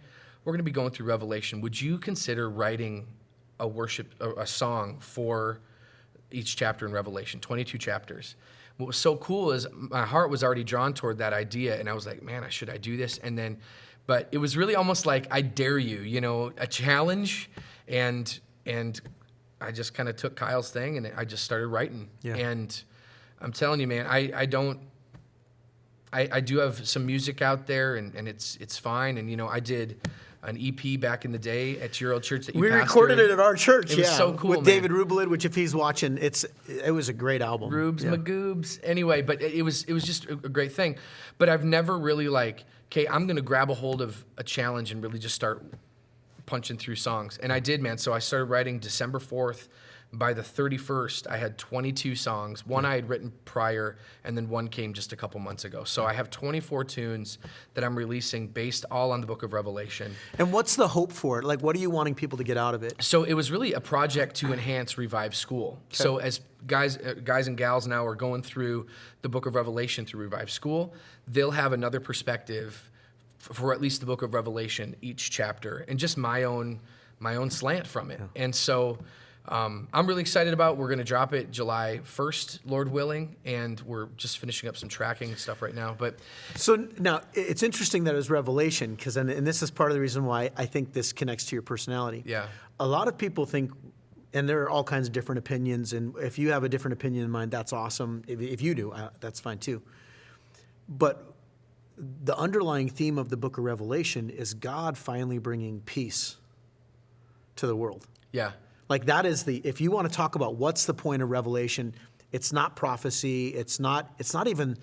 we're going to be going through Revelation. Would you consider writing a song for each chapter in Revelation, 22 chapters? What was so cool is my heart was already drawn toward that idea, and I was like, man, should I do this? But it was really almost like, I dare you, a challenge, and I just kind of took Kyle's thing, and I just started writing. Yeah. And I'm telling you, man, I do have some music out there, and it's fine, and I did an EP back in the day at your old church that you pastored. We recorded it at our church, It was so cool, with man. David Rublid, which if he's watching, it was a great album. Rubes, Magoobs. Anyway, but it was just a great thing. But I've never really okay, I'm going to grab a hold of a challenge and really just start punching through songs. And I did, man. So I started writing December 4th. By the 31st, I had 22 songs. One I had written prior, and then one came just a couple months ago. So I have 24 tunes that I'm releasing based all on the book of Revelation. And what's the hope for it? Like, what are you wanting people to get out of it? So it was really a project to enhance Revive School. Okay. So as guys and gals now are going through the book of Revelation through Revive School, they'll have another perspective for at least the book of Revelation, each chapter, and just my own slant from it. Yeah. And so I'm really excited about. We're going to drop it July 1st, Lord willing, and we're just finishing up some tracking stuff right now. But So now it's interesting that it was Revelation, because and this is part of the reason why I think this connects to your personality. Yeah. A lot of people think, and there are all kinds of different opinions, and if you have a different opinion in mind, that's awesome. If you do, that's fine too. But the underlying theme of the book of Revelation is God finally bringing peace to the world. yeah. Like that is if you want to talk about what's the point of Revelation, it's not prophecy. It's not even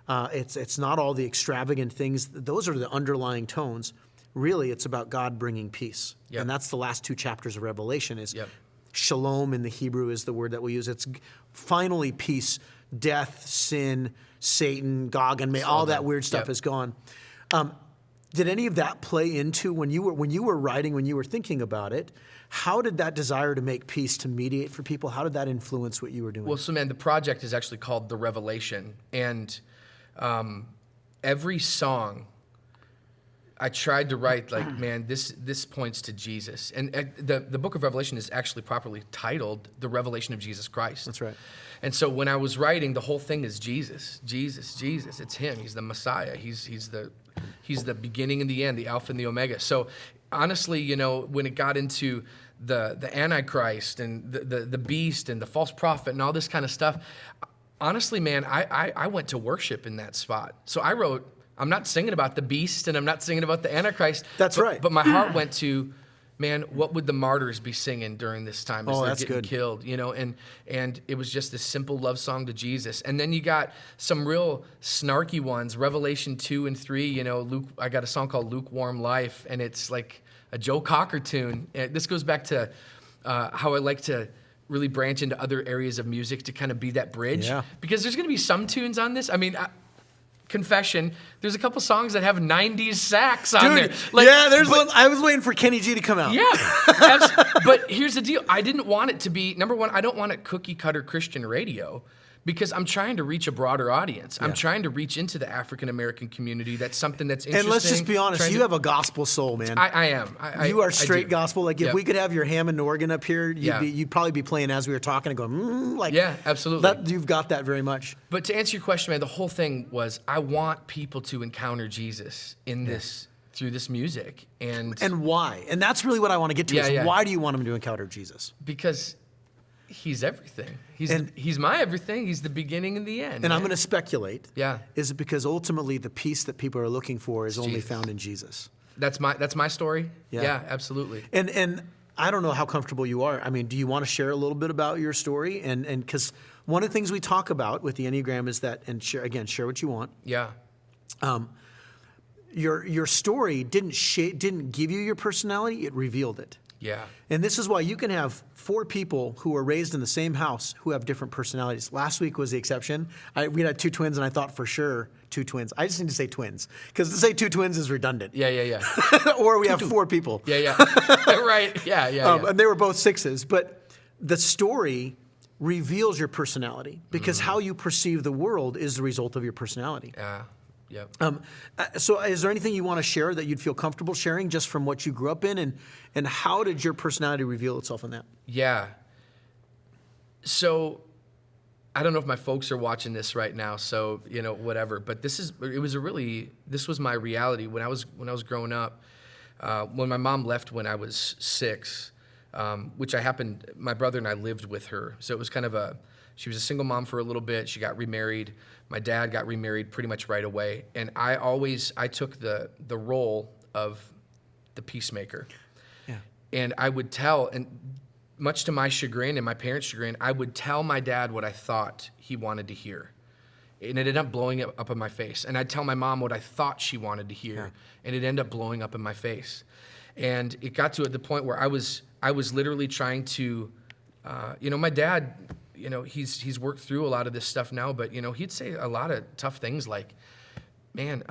all the extravagant things. Those are the underlying tones. Really, it's about God bringing peace. Yep. And that's the last 2 chapters of Revelation is Yep. shalom in the Hebrew is the word that we use. It's finally peace. Death, sin, Satan, Gog and Magog, all that done. weird stuff Yep. is gone. Did any of that play into when you were writing, when you were thinking about it? How did that desire to make peace, to mediate for people, how did that influence what you were doing? Well, so man, the project is actually called The Revelation, and every song I tried to write like, man, this points to Jesus, and the book of Revelation is actually properly titled The Revelation of Jesus Christ. That's right. And so when I was writing, the whole thing is Jesus, Jesus, Jesus. It's him. He's the Messiah. He's the beginning and the end, the Alpha and the Omega. So honestly, when it got into the Antichrist and the beast and the false prophet and all this kind of stuff, honestly, man, I went to worship in that spot. So I wrote, I'm not singing about the beast and I'm not singing about the Antichrist. That's right. But my heart went to, man, what would the martyrs be singing during this time as they're getting killed? And it was just this simple love song to Jesus. And then you got some real snarky ones, Revelation 2 and 3. Luke. I got a song called "Lukewarm Life," and it's like a Joe Cocker tune. This goes back to how I like to really branch into other areas of music to kind of be that bridge. Yeah. Because there's going to be some tunes on this. I mean. Confession, there's a couple songs that have 90s sax on there. There's one. I was waiting for Kenny G to come out. Yeah, but here's the deal. I didn't want it to be, number one, I don't want it cookie cutter Christian radio because I'm trying to reach a broader audience. I'm trying to reach into the African-American community. That's something that's interesting. And let's just be honest, you have a gospel soul, man. I am. You are straight I gospel. Like if we could have your Hammond organ up here, you'd probably be playing as we were talking and going, yeah, absolutely. You've got that very much. But to answer your question, man, the whole thing was I want people to encounter Jesus in this through this music. And why? And that's really what I want to get to why do you want them to encounter Jesus? Because he's everything. He's my everything. He's the beginning and the end. And man. I'm going to speculate. Yeah. Is it because ultimately the peace that people are looking for is only found in Jesus? That's my story. Yeah. Yeah, absolutely. And I don't know how comfortable you are. I mean, do you want to share a little bit about your story? And because one of the things we talk about with the Enneagram is that, and share what you want. Yeah. Your story didn't give you your personality; it revealed it. Yeah. And this is why you can have 4 people who were raised in the same house who have different personalities. Last week was the exception. We had 2 twins, and I thought for sure 2 twins. I just need to say twins, because to say 2 twins is redundant. Yeah. Or we have 4 people. Yeah. Right. Yeah. And they were both 6s. But the story reveals your personality, because how you perceive the world is the result of your personality. Yeah. Yep. So is there anything you want to share that you'd feel comfortable sharing just from what you grew up in, and how did your personality reveal itself in that? Yeah. So I don't know if my folks are watching this right now, so whatever. But this was my reality when I was growing up. When my mom left when I was 6, which my brother and I lived with her, so it was kind of she was a single mom for a little bit. She got remarried. My dad got remarried pretty much right away. And I took the role of the peacemaker. Yeah. And I would tell, and much to my chagrin and my parents' chagrin, I would tell my dad what I thought he wanted to hear. And it ended up blowing it up in my face. And I'd tell my mom what I thought she wanted to hear. And it ended up blowing up in my face. And it got to the point where I was literally trying to, my dad, he's worked through a lot of this stuff now, but, he'd say a lot of tough things like, man,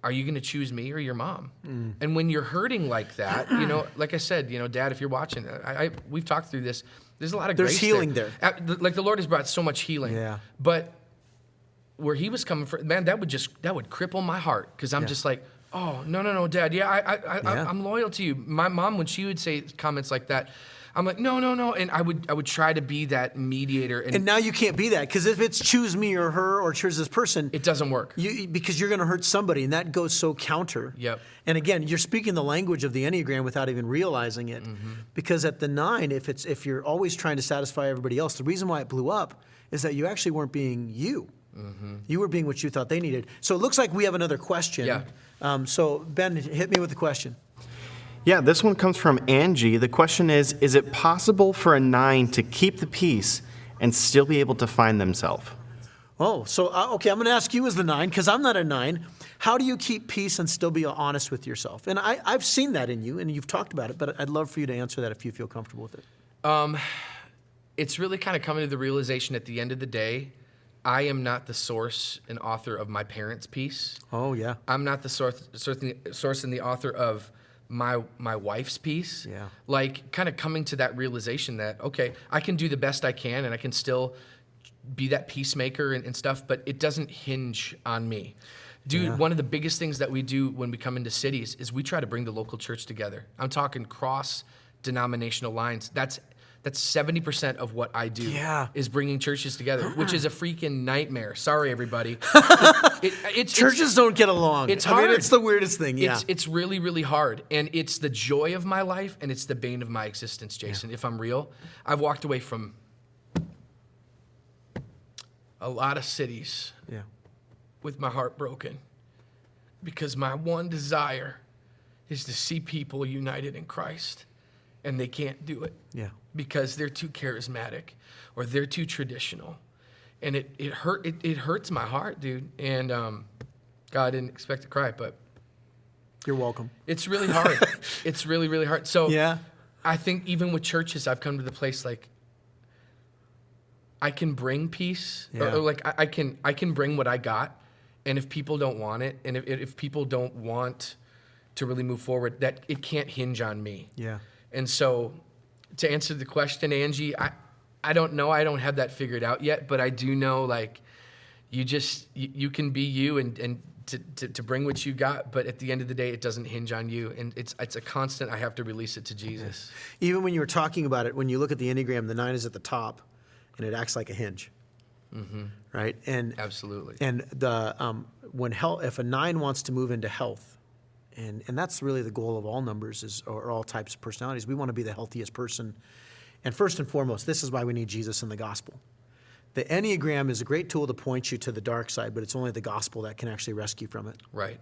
are you going to choose me or your mom? And when you're hurting like that, like I said, Dad, if you're watching, we've talked through this. There's a lot of There's grace healing there. Like the Lord has brought so much healing. Yeah. But where he was coming from, man, that would cripple my heart, because I'm just like, Oh, no, Dad. Yeah, I'm loyal to you. My mom, when she would say comments like that, I'm like, no. And I would try to be that mediator. And now you can't be that, because if it's choose me or her or choose this person, it doesn't work. Because you're going to hurt somebody, and that goes so counter. Yep. And again, you're speaking the language of the Enneagram without even realizing it. Because at the 9, if you're always trying to satisfy everybody else, the reason why it blew up is that you actually weren't being you. You were being what you thought they needed. So it looks like we have another question. Yeah. So Ben, hit me with the question. Yeah, this one comes from Angie. The question is it possible for a 9 to keep the peace and still be able to find themselves? Oh, so, okay, I'm going to ask you as the 9, because I'm not a 9. How do you keep peace and still be honest with yourself? And I've seen that in you, and you've talked about it, but I'd love for you to answer that if you feel comfortable with it. It's really kind of coming to the realization at the end of the day, I am not the source and author of my parents' peace. Oh, yeah. I'm not the source and the author of my wife's peace. Yeah. Like, kind of coming to that realization that, okay, I can do the best I can and I can still be that peacemaker and stuff, but it doesn't hinge on me. Dude, one of the biggest things that we do when we come into cities is we try to bring the local church together. I'm talking cross-denominational lines. That's 70% of what I do is bringing churches together, which is a freaking nightmare. Sorry, everybody. Churches don't get along. It's hard. I mean, it's the weirdest thing, It's really, really hard. And it's the joy of my life, and it's the bane of my existence, Jason. If I'm real, I've walked away from a lot of cities with my heart broken because my one desire is to see people united in Christ, and they can't do it. Because they're too charismatic or they're too traditional. And it hurts my heart, dude. And God, I didn't expect to cry, but you're welcome. It's really hard. It's really, really hard. So I think even with churches, I've come to the place like I can bring peace, or like I can bring what I got, and if people don't want it, and if people don't want to really move forward, that it can't hinge on me. And so, to answer the question, Angie, I don't know. I don't have that figured out yet, but I do know, like, you can be you and to bring what you got, but at the end of the day, it doesn't hinge on you, and it's a constant. I have to release it to Jesus. Even when you were talking about it, when you look at the Enneagram, the 9 is at the top, and it acts like a hinge, right? And absolutely. And the if a 9 wants to move into health. And that's really the goal of all numbers or all types of personalities. We want to be the healthiest person. And first and foremost, this is why we need Jesus and the gospel. The Enneagram is a great tool to point you to the dark side, but it's only the gospel that can actually rescue from it. Right.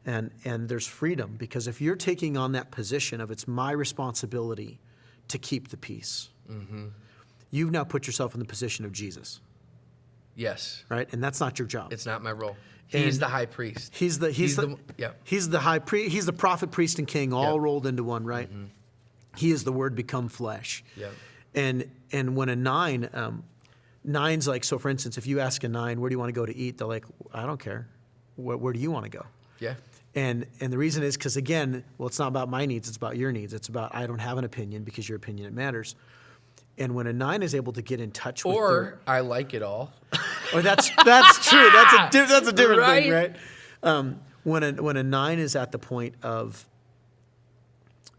And there's freedom, because if you're taking on that position of it's my responsibility to keep the peace, you've now put yourself in the position of Jesus. Yes. Right? And that's not your job. It's not my role. He's the high priest. He's the high priest. He's the prophet, priest, and king, all rolled into one, right? He is the Word become flesh. And when a 9, 9's like, so for instance, if you ask a 9, where do you want to go to eat? They're like, I don't care. Where do you want to go? And the reason is because, again, well, it's not about my needs. It's about your needs. It's about I don't have an opinion because your opinion, it matters. And when a 9 is able to get in touch with I like it all. Or that's true. That's a different thing, right? When a 9 is at the point of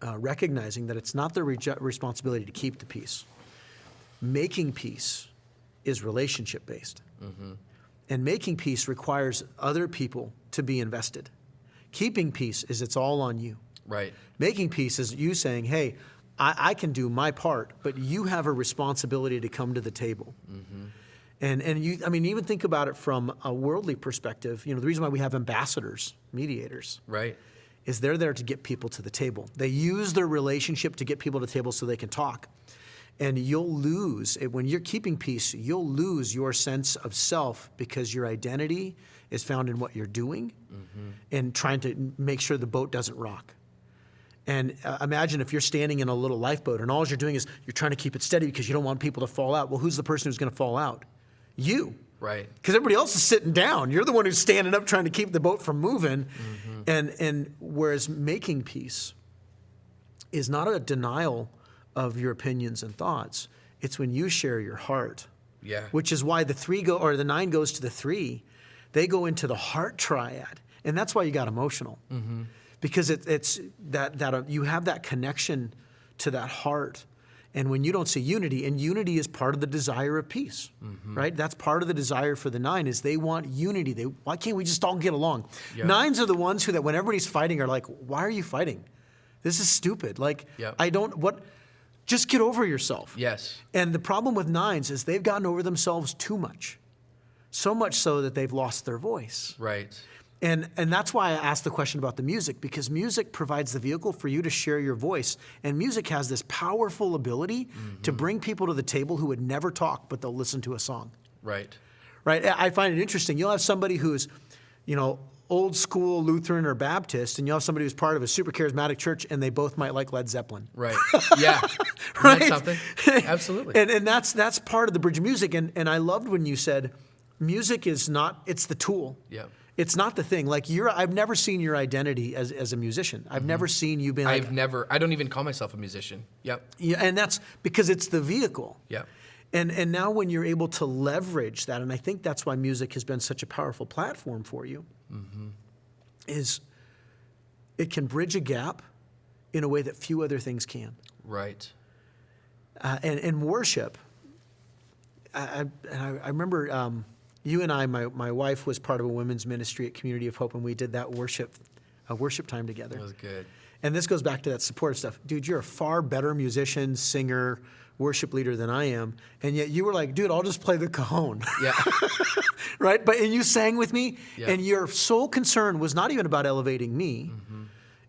recognizing that it's not their responsibility to keep the peace. Making peace is relationship based, and making peace requires other people to be invested. Keeping peace is it's all on you. Right. Making peace is you saying, "Hey, I can do my part, but you have a responsibility to come to the table." And you, I mean, even think about it from a worldly perspective. You know, the reason why we have ambassadors, mediators, is they're there to get people to the table. They use their relationship to get people to the table so they can talk. And you'll lose, when you're keeping peace, you'll lose your sense of self because your identity is found in what you're doing and trying to make sure the boat doesn't rock. And imagine if you're standing in a little lifeboat and all you're doing is you're trying to keep it steady because you don't want people to fall out. Well, who's the person who's going to fall out? You. Right. Because everybody else is sitting down. You're the one who's standing up trying to keep the boat from moving. And whereas making peace is not a denial of your opinions and thoughts. It's when you share your heart. Which is why the 9 goes to the 3. They go into the heart triad. And that's why you got emotional. Because it's that you have that connection to that heart. And when you don't see unity, and unity is part of the desire of peace, right? That's part of the desire for the 9 is they want unity. Why can't we just all get along? Yeah. 9s are the ones who, that when everybody's fighting, are like, why are you fighting? This is stupid. Like, just get over yourself. Yes. And the problem with 9s is they've gotten over themselves too much. So much so that they've lost their voice. Right. And that's why I asked the question about the music, because music provides the vehicle for you to share your voice. And music has this powerful ability to bring people to the table who would never talk, but they'll listen to a song. Right. Right? I find it interesting. You'll have somebody who's, old school Lutheran or Baptist, and you'll have somebody who's part of a super charismatic church, and they both might like Led Zeppelin. Right. Yeah. Right? That's something. Absolutely. And that's part of the bridge of music. And I loved when you said, music is not, it's the tool. Yeah. It's not the thing. Like I've never seen your identity as a musician. I've never seen you being like, I don't even call myself a musician. Yep. Yeah, and that's because it's the vehicle. Yeah. And now when you're able to leverage that, and I think that's why music has been such a powerful platform for you, is it can bridge a gap in a way that few other things can. Right. And worship, I remember you and I, my wife was part of a women's ministry at Community of Hope, and we did that worship time together. That was good. And this goes back to that supportive stuff. Dude, you're a far better musician, singer, worship leader than I am. And yet you were like, dude, I'll just play the cajon. Yeah. Right? And you sang with me, Yeah. and your sole concern was not even about elevating me.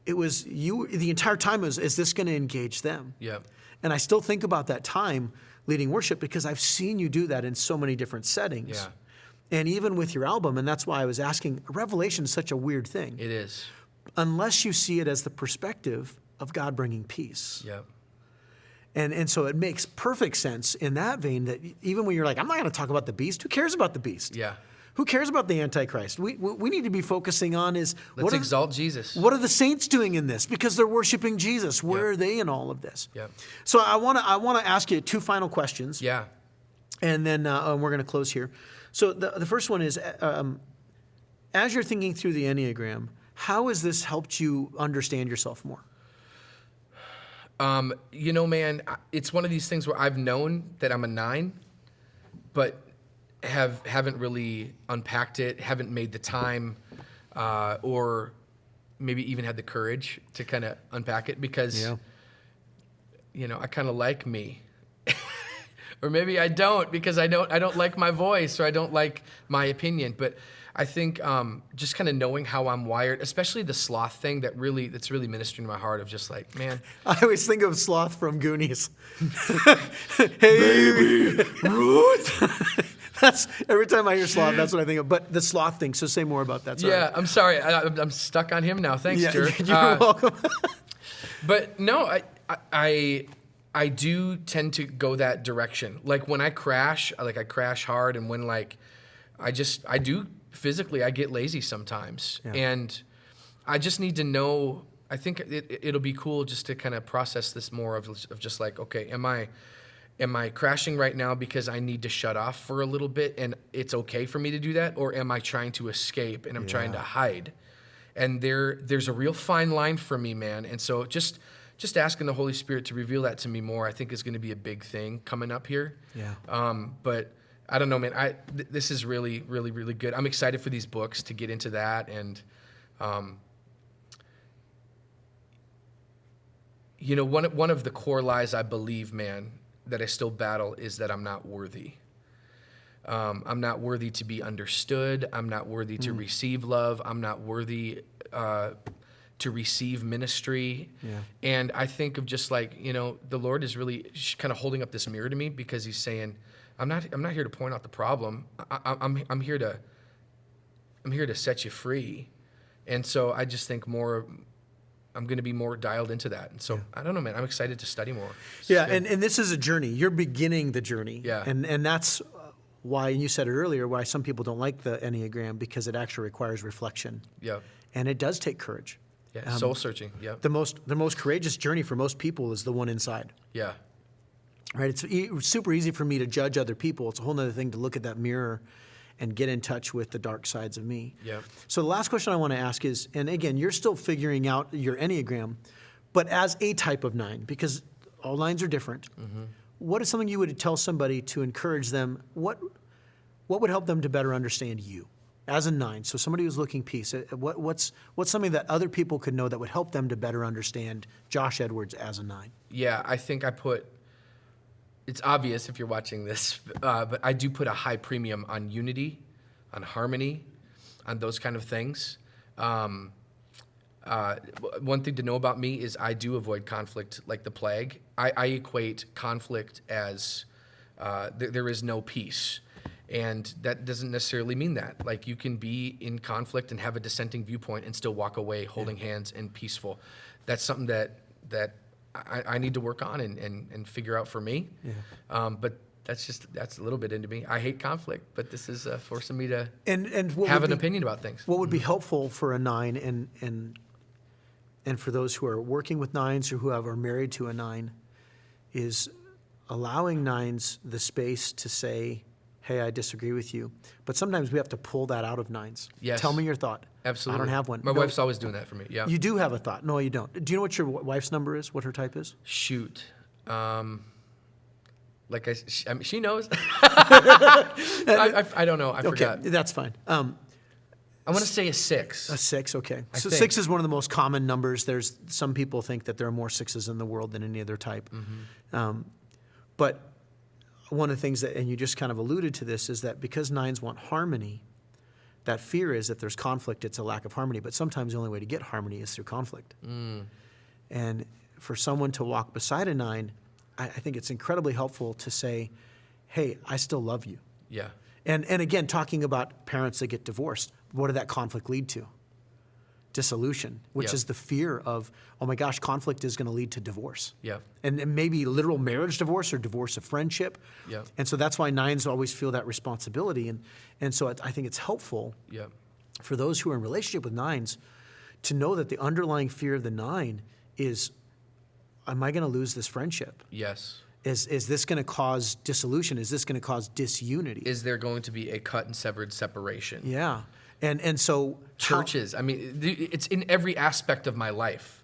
It was the entire time was, is this going to engage them? Yeah. And I still think about that time leading worship because I've seen you do that in so many different settings. Yeah. And even with your album, and that's why I was asking, Revelation is such a weird thing. It is. Unless you see it as the perspective of God bringing peace. Yeah. And so it makes perfect sense in that vein that even when you're like, I'm not going to talk about the beast, who cares about the beast? Yeah. Who cares about the Antichrist? We need to be focusing on is Let's exalt Jesus. What are the saints doing in this? Because they're worshiping Jesus. Where are they in all of this? Yeah. So I want to ask you 2 final questions. Yeah. And then we're going to close here. So the first one is, as you're thinking through the Enneagram, how has this helped you understand yourself more? Man, it's one of these things where I've known that I'm a 9, but haven't really unpacked it, haven't made the time, or maybe even had the courage to kind of unpack it because, I kind of like me. Or maybe I don't because I don't like my voice or I don't like my opinion. But I think just kind of knowing how I'm wired, especially the sloth thing, that's really ministering to my heart of just like, man. I always think of Sloth from Goonies. Hey, baby, Ruth. That's every time I hear Sloth, that's what I think of. But the sloth thing. So say more about that. Sorry. Yeah, I'm sorry. I'm stuck on him now. Thanks, jerk. You're welcome. But no, I do tend to go that direction. Like when I crash, I crash hard, and when I do physically, I get lazy sometimes. Yeah. And I just need to know, I think it'll be cool just to kind of process this more of just like, okay, am I crashing right now because I need to shut off for a little bit and it's okay for me to do that? Or am I trying to escape and I'm trying to hide? And there's a real fine line for me, man. And so just asking the Holy Spirit to reveal that to me more, I think is going to be a big thing coming up here. Yeah. But I don't know, man. This is really, really, really good. I'm excited for these books to get into that. And, one of the core lies I believe, man, that I still battle is that I'm not worthy. I'm not worthy to be understood. I'm not worthy to receive love. I'm not worthy to receive ministry. Yeah. And I think of just like, the Lord is really kind of holding up this mirror to me because he's saying, I'm not here to point out the problem. I'm here to set you free. And so I just think I'm going to be more dialed into that. And so I don't know, man, I'm excited to study more. And this is a journey. You're beginning the journey. Yeah. And that's why, and you said it earlier, why some people don't like the Enneagram, because it actually requires reflection. Yeah. And it does take courage. Yeah. Soul searching. Yeah. The most courageous journey for most people is the one inside. Yeah. Right. It's super easy for me to judge other people. It's a whole other thing to look at that mirror and get in touch with the dark sides of me. Yep. So the last question I want to ask is, and again, you're still figuring out your Enneagram, but as a type of 9, because all 9s are different, what is something you would tell somebody to encourage them? What would help them to better understand you as a 9? So somebody who's looking peace, what's something that other people could know that would help them to better understand Josh Edwards as a 9? Yeah, I think it's obvious if you're watching this, but I do put a high premium on unity, on harmony, on those kind of things. One thing to know about me is I do avoid conflict like the plague. I equate conflict as there is no peace. And that doesn't necessarily mean that. Like, you can be in conflict and have a dissenting viewpoint and still walk away holding hands and peaceful. That's something that I need to work on and figure out for me. Yeah. But that's a little bit into me. I hate conflict, but this is forcing me to have an opinion about things. What would be helpful for a 9 and for those who are working with 9s or who are married to a 9 is allowing 9s the space to say, hey, I disagree with you. But sometimes we have to pull that out of 9s. Yes. Tell me your thought. Absolutely. I don't have one. My wife's always doing that for me. Yeah. You do have a thought. No, you don't. Do you know what your wife's number is? What her type is? Shoot. She knows. I don't know. I forgot. Okay, that's fine. I want to say a 6. A 6, okay. I So think. 6 is one of the most common numbers. There's some people think that there are more 6s in the world than any other type. But one of the things that, and you just kind of alluded to this, is that because 9s want harmony, that fear is that there's conflict, it's a lack of harmony. But sometimes the only way to get harmony is through conflict. And for someone to walk beside a 9, I think it's incredibly helpful to say, hey, I still love you. Yeah. And again, talking about parents that get divorced, what did that conflict lead to? Dissolution, which is the fear of, oh my gosh, conflict is going to lead to divorce. Yeah. And maybe literal marriage divorce or divorce of friendship. Yeah. And so that's why 9s always feel that responsibility. And so I think it's helpful for those who are in relationship with 9s to know that the underlying fear of the 9 is, am I going to lose this friendship? Yes. Is this going to cause dissolution? Is this going to cause disunity? Is there going to be a cut and severed separation? Yeah. And so churches, I mean, it's in every aspect of my life.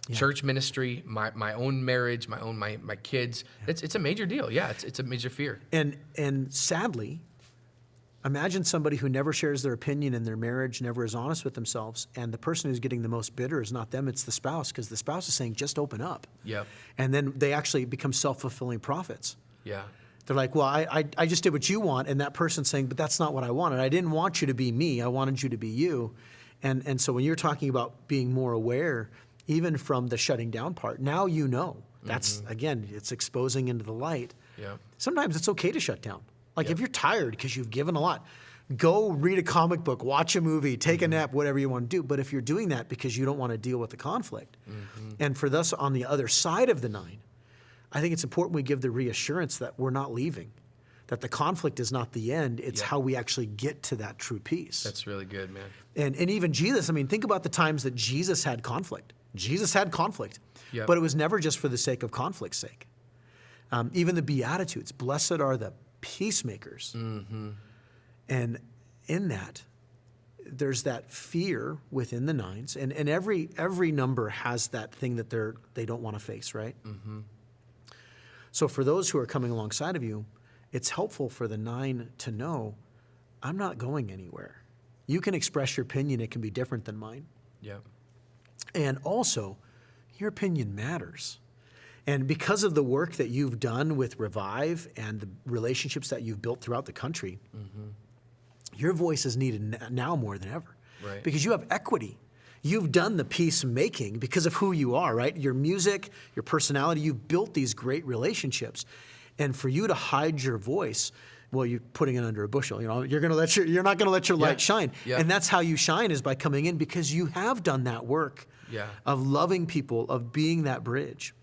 Yeah. Church ministry, my own marriage, my kids. Yeah. It's a major deal. Yeah, it's a major fear. And sadly, imagine somebody who never shares their opinion in their marriage, never is honest with themselves, and the person who's getting the most bitter is not them, it's the spouse, because the spouse is saying, just open up. Yeah. And then they actually become self-fulfilling prophets. Yeah. They're like, well, I just did what you want, and that person's saying, but that's not what I wanted. I didn't want you to be me. I wanted you to be you. And so when you're talking about being more aware, even from the shutting down part, now you know. That's, again, it's exposing into the light. Yeah. Sometimes it's okay to shut down. Like if you're tired because you've given a lot, go read a comic book, watch a movie, take a nap, whatever you want to do. But if you're doing that because you don't want to deal with the conflict, and for us on the other side of the 9, I think it's important we give the reassurance that we're not leaving, that the conflict is not the end. It's how we actually get to that true peace. That's really good, man. And even Jesus, I mean, think about the times that Jesus had conflict. Jesus had conflict, but it was never just for the sake of conflict's sake. Even the Beatitudes, blessed are the peacemakers. And in that, there's that fear within the 9s, and every number has that thing that they don't want to face, right? So for those who are coming alongside of you, it's helpful for the 9 to know, I'm not going anywhere. You can express your opinion. It can be different than mine. Yeah. And also, your opinion matters. And because of the work that you've done with Revive and the relationships that you've built throughout the country, your voice is needed now more than ever. Right. Because you have equity. You've done the peacemaking because of who you are, right? Your music, your personality, you've built these great relationships. And for you to hide your voice, well, you're putting it under a bushel. You know, you're not going to let your light shine. Yeah. And that's how you shine, is by coming in, because you have done that work of loving people, of being that bridge.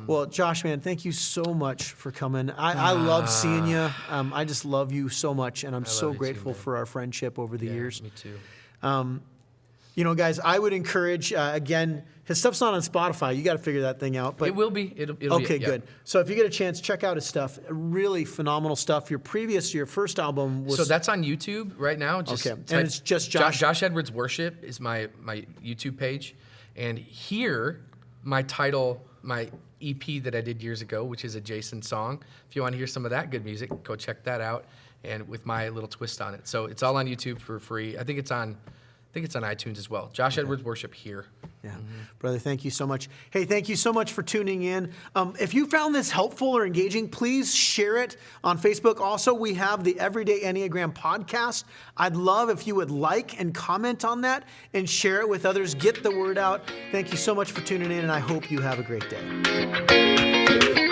Well, Josh, man, thank you so much for coming. I love seeing you. I just love you so much, and I'm so grateful for our friendship over the years. Me too. guys, I would encourage, again, his stuff's not on Spotify. You got to figure that thing out. But it will be. It'll okay, be, good. So if you get a chance, check out his stuff. Really phenomenal stuff. Your first album was... So that's on YouTube right now. Okay, and it's just Josh. Josh Edwards Worship is my YouTube page. And here, my EP that I did years ago, which is a Jason song. If you want to hear some of that good music, go check that out. And with my little twist on it. So it's all on YouTube for free. I think it's on iTunes as well. Josh Edwards Worship here. Yeah. Brother, thank you so much. Hey, thank you so much for tuning in. If you found this helpful or engaging, please share it on Facebook. Also, we have the Everyday Enneagram podcast. I'd love if you would like and comment on that and share it with others. Get the word out. Thank you so much for tuning in, and I hope you have a great day.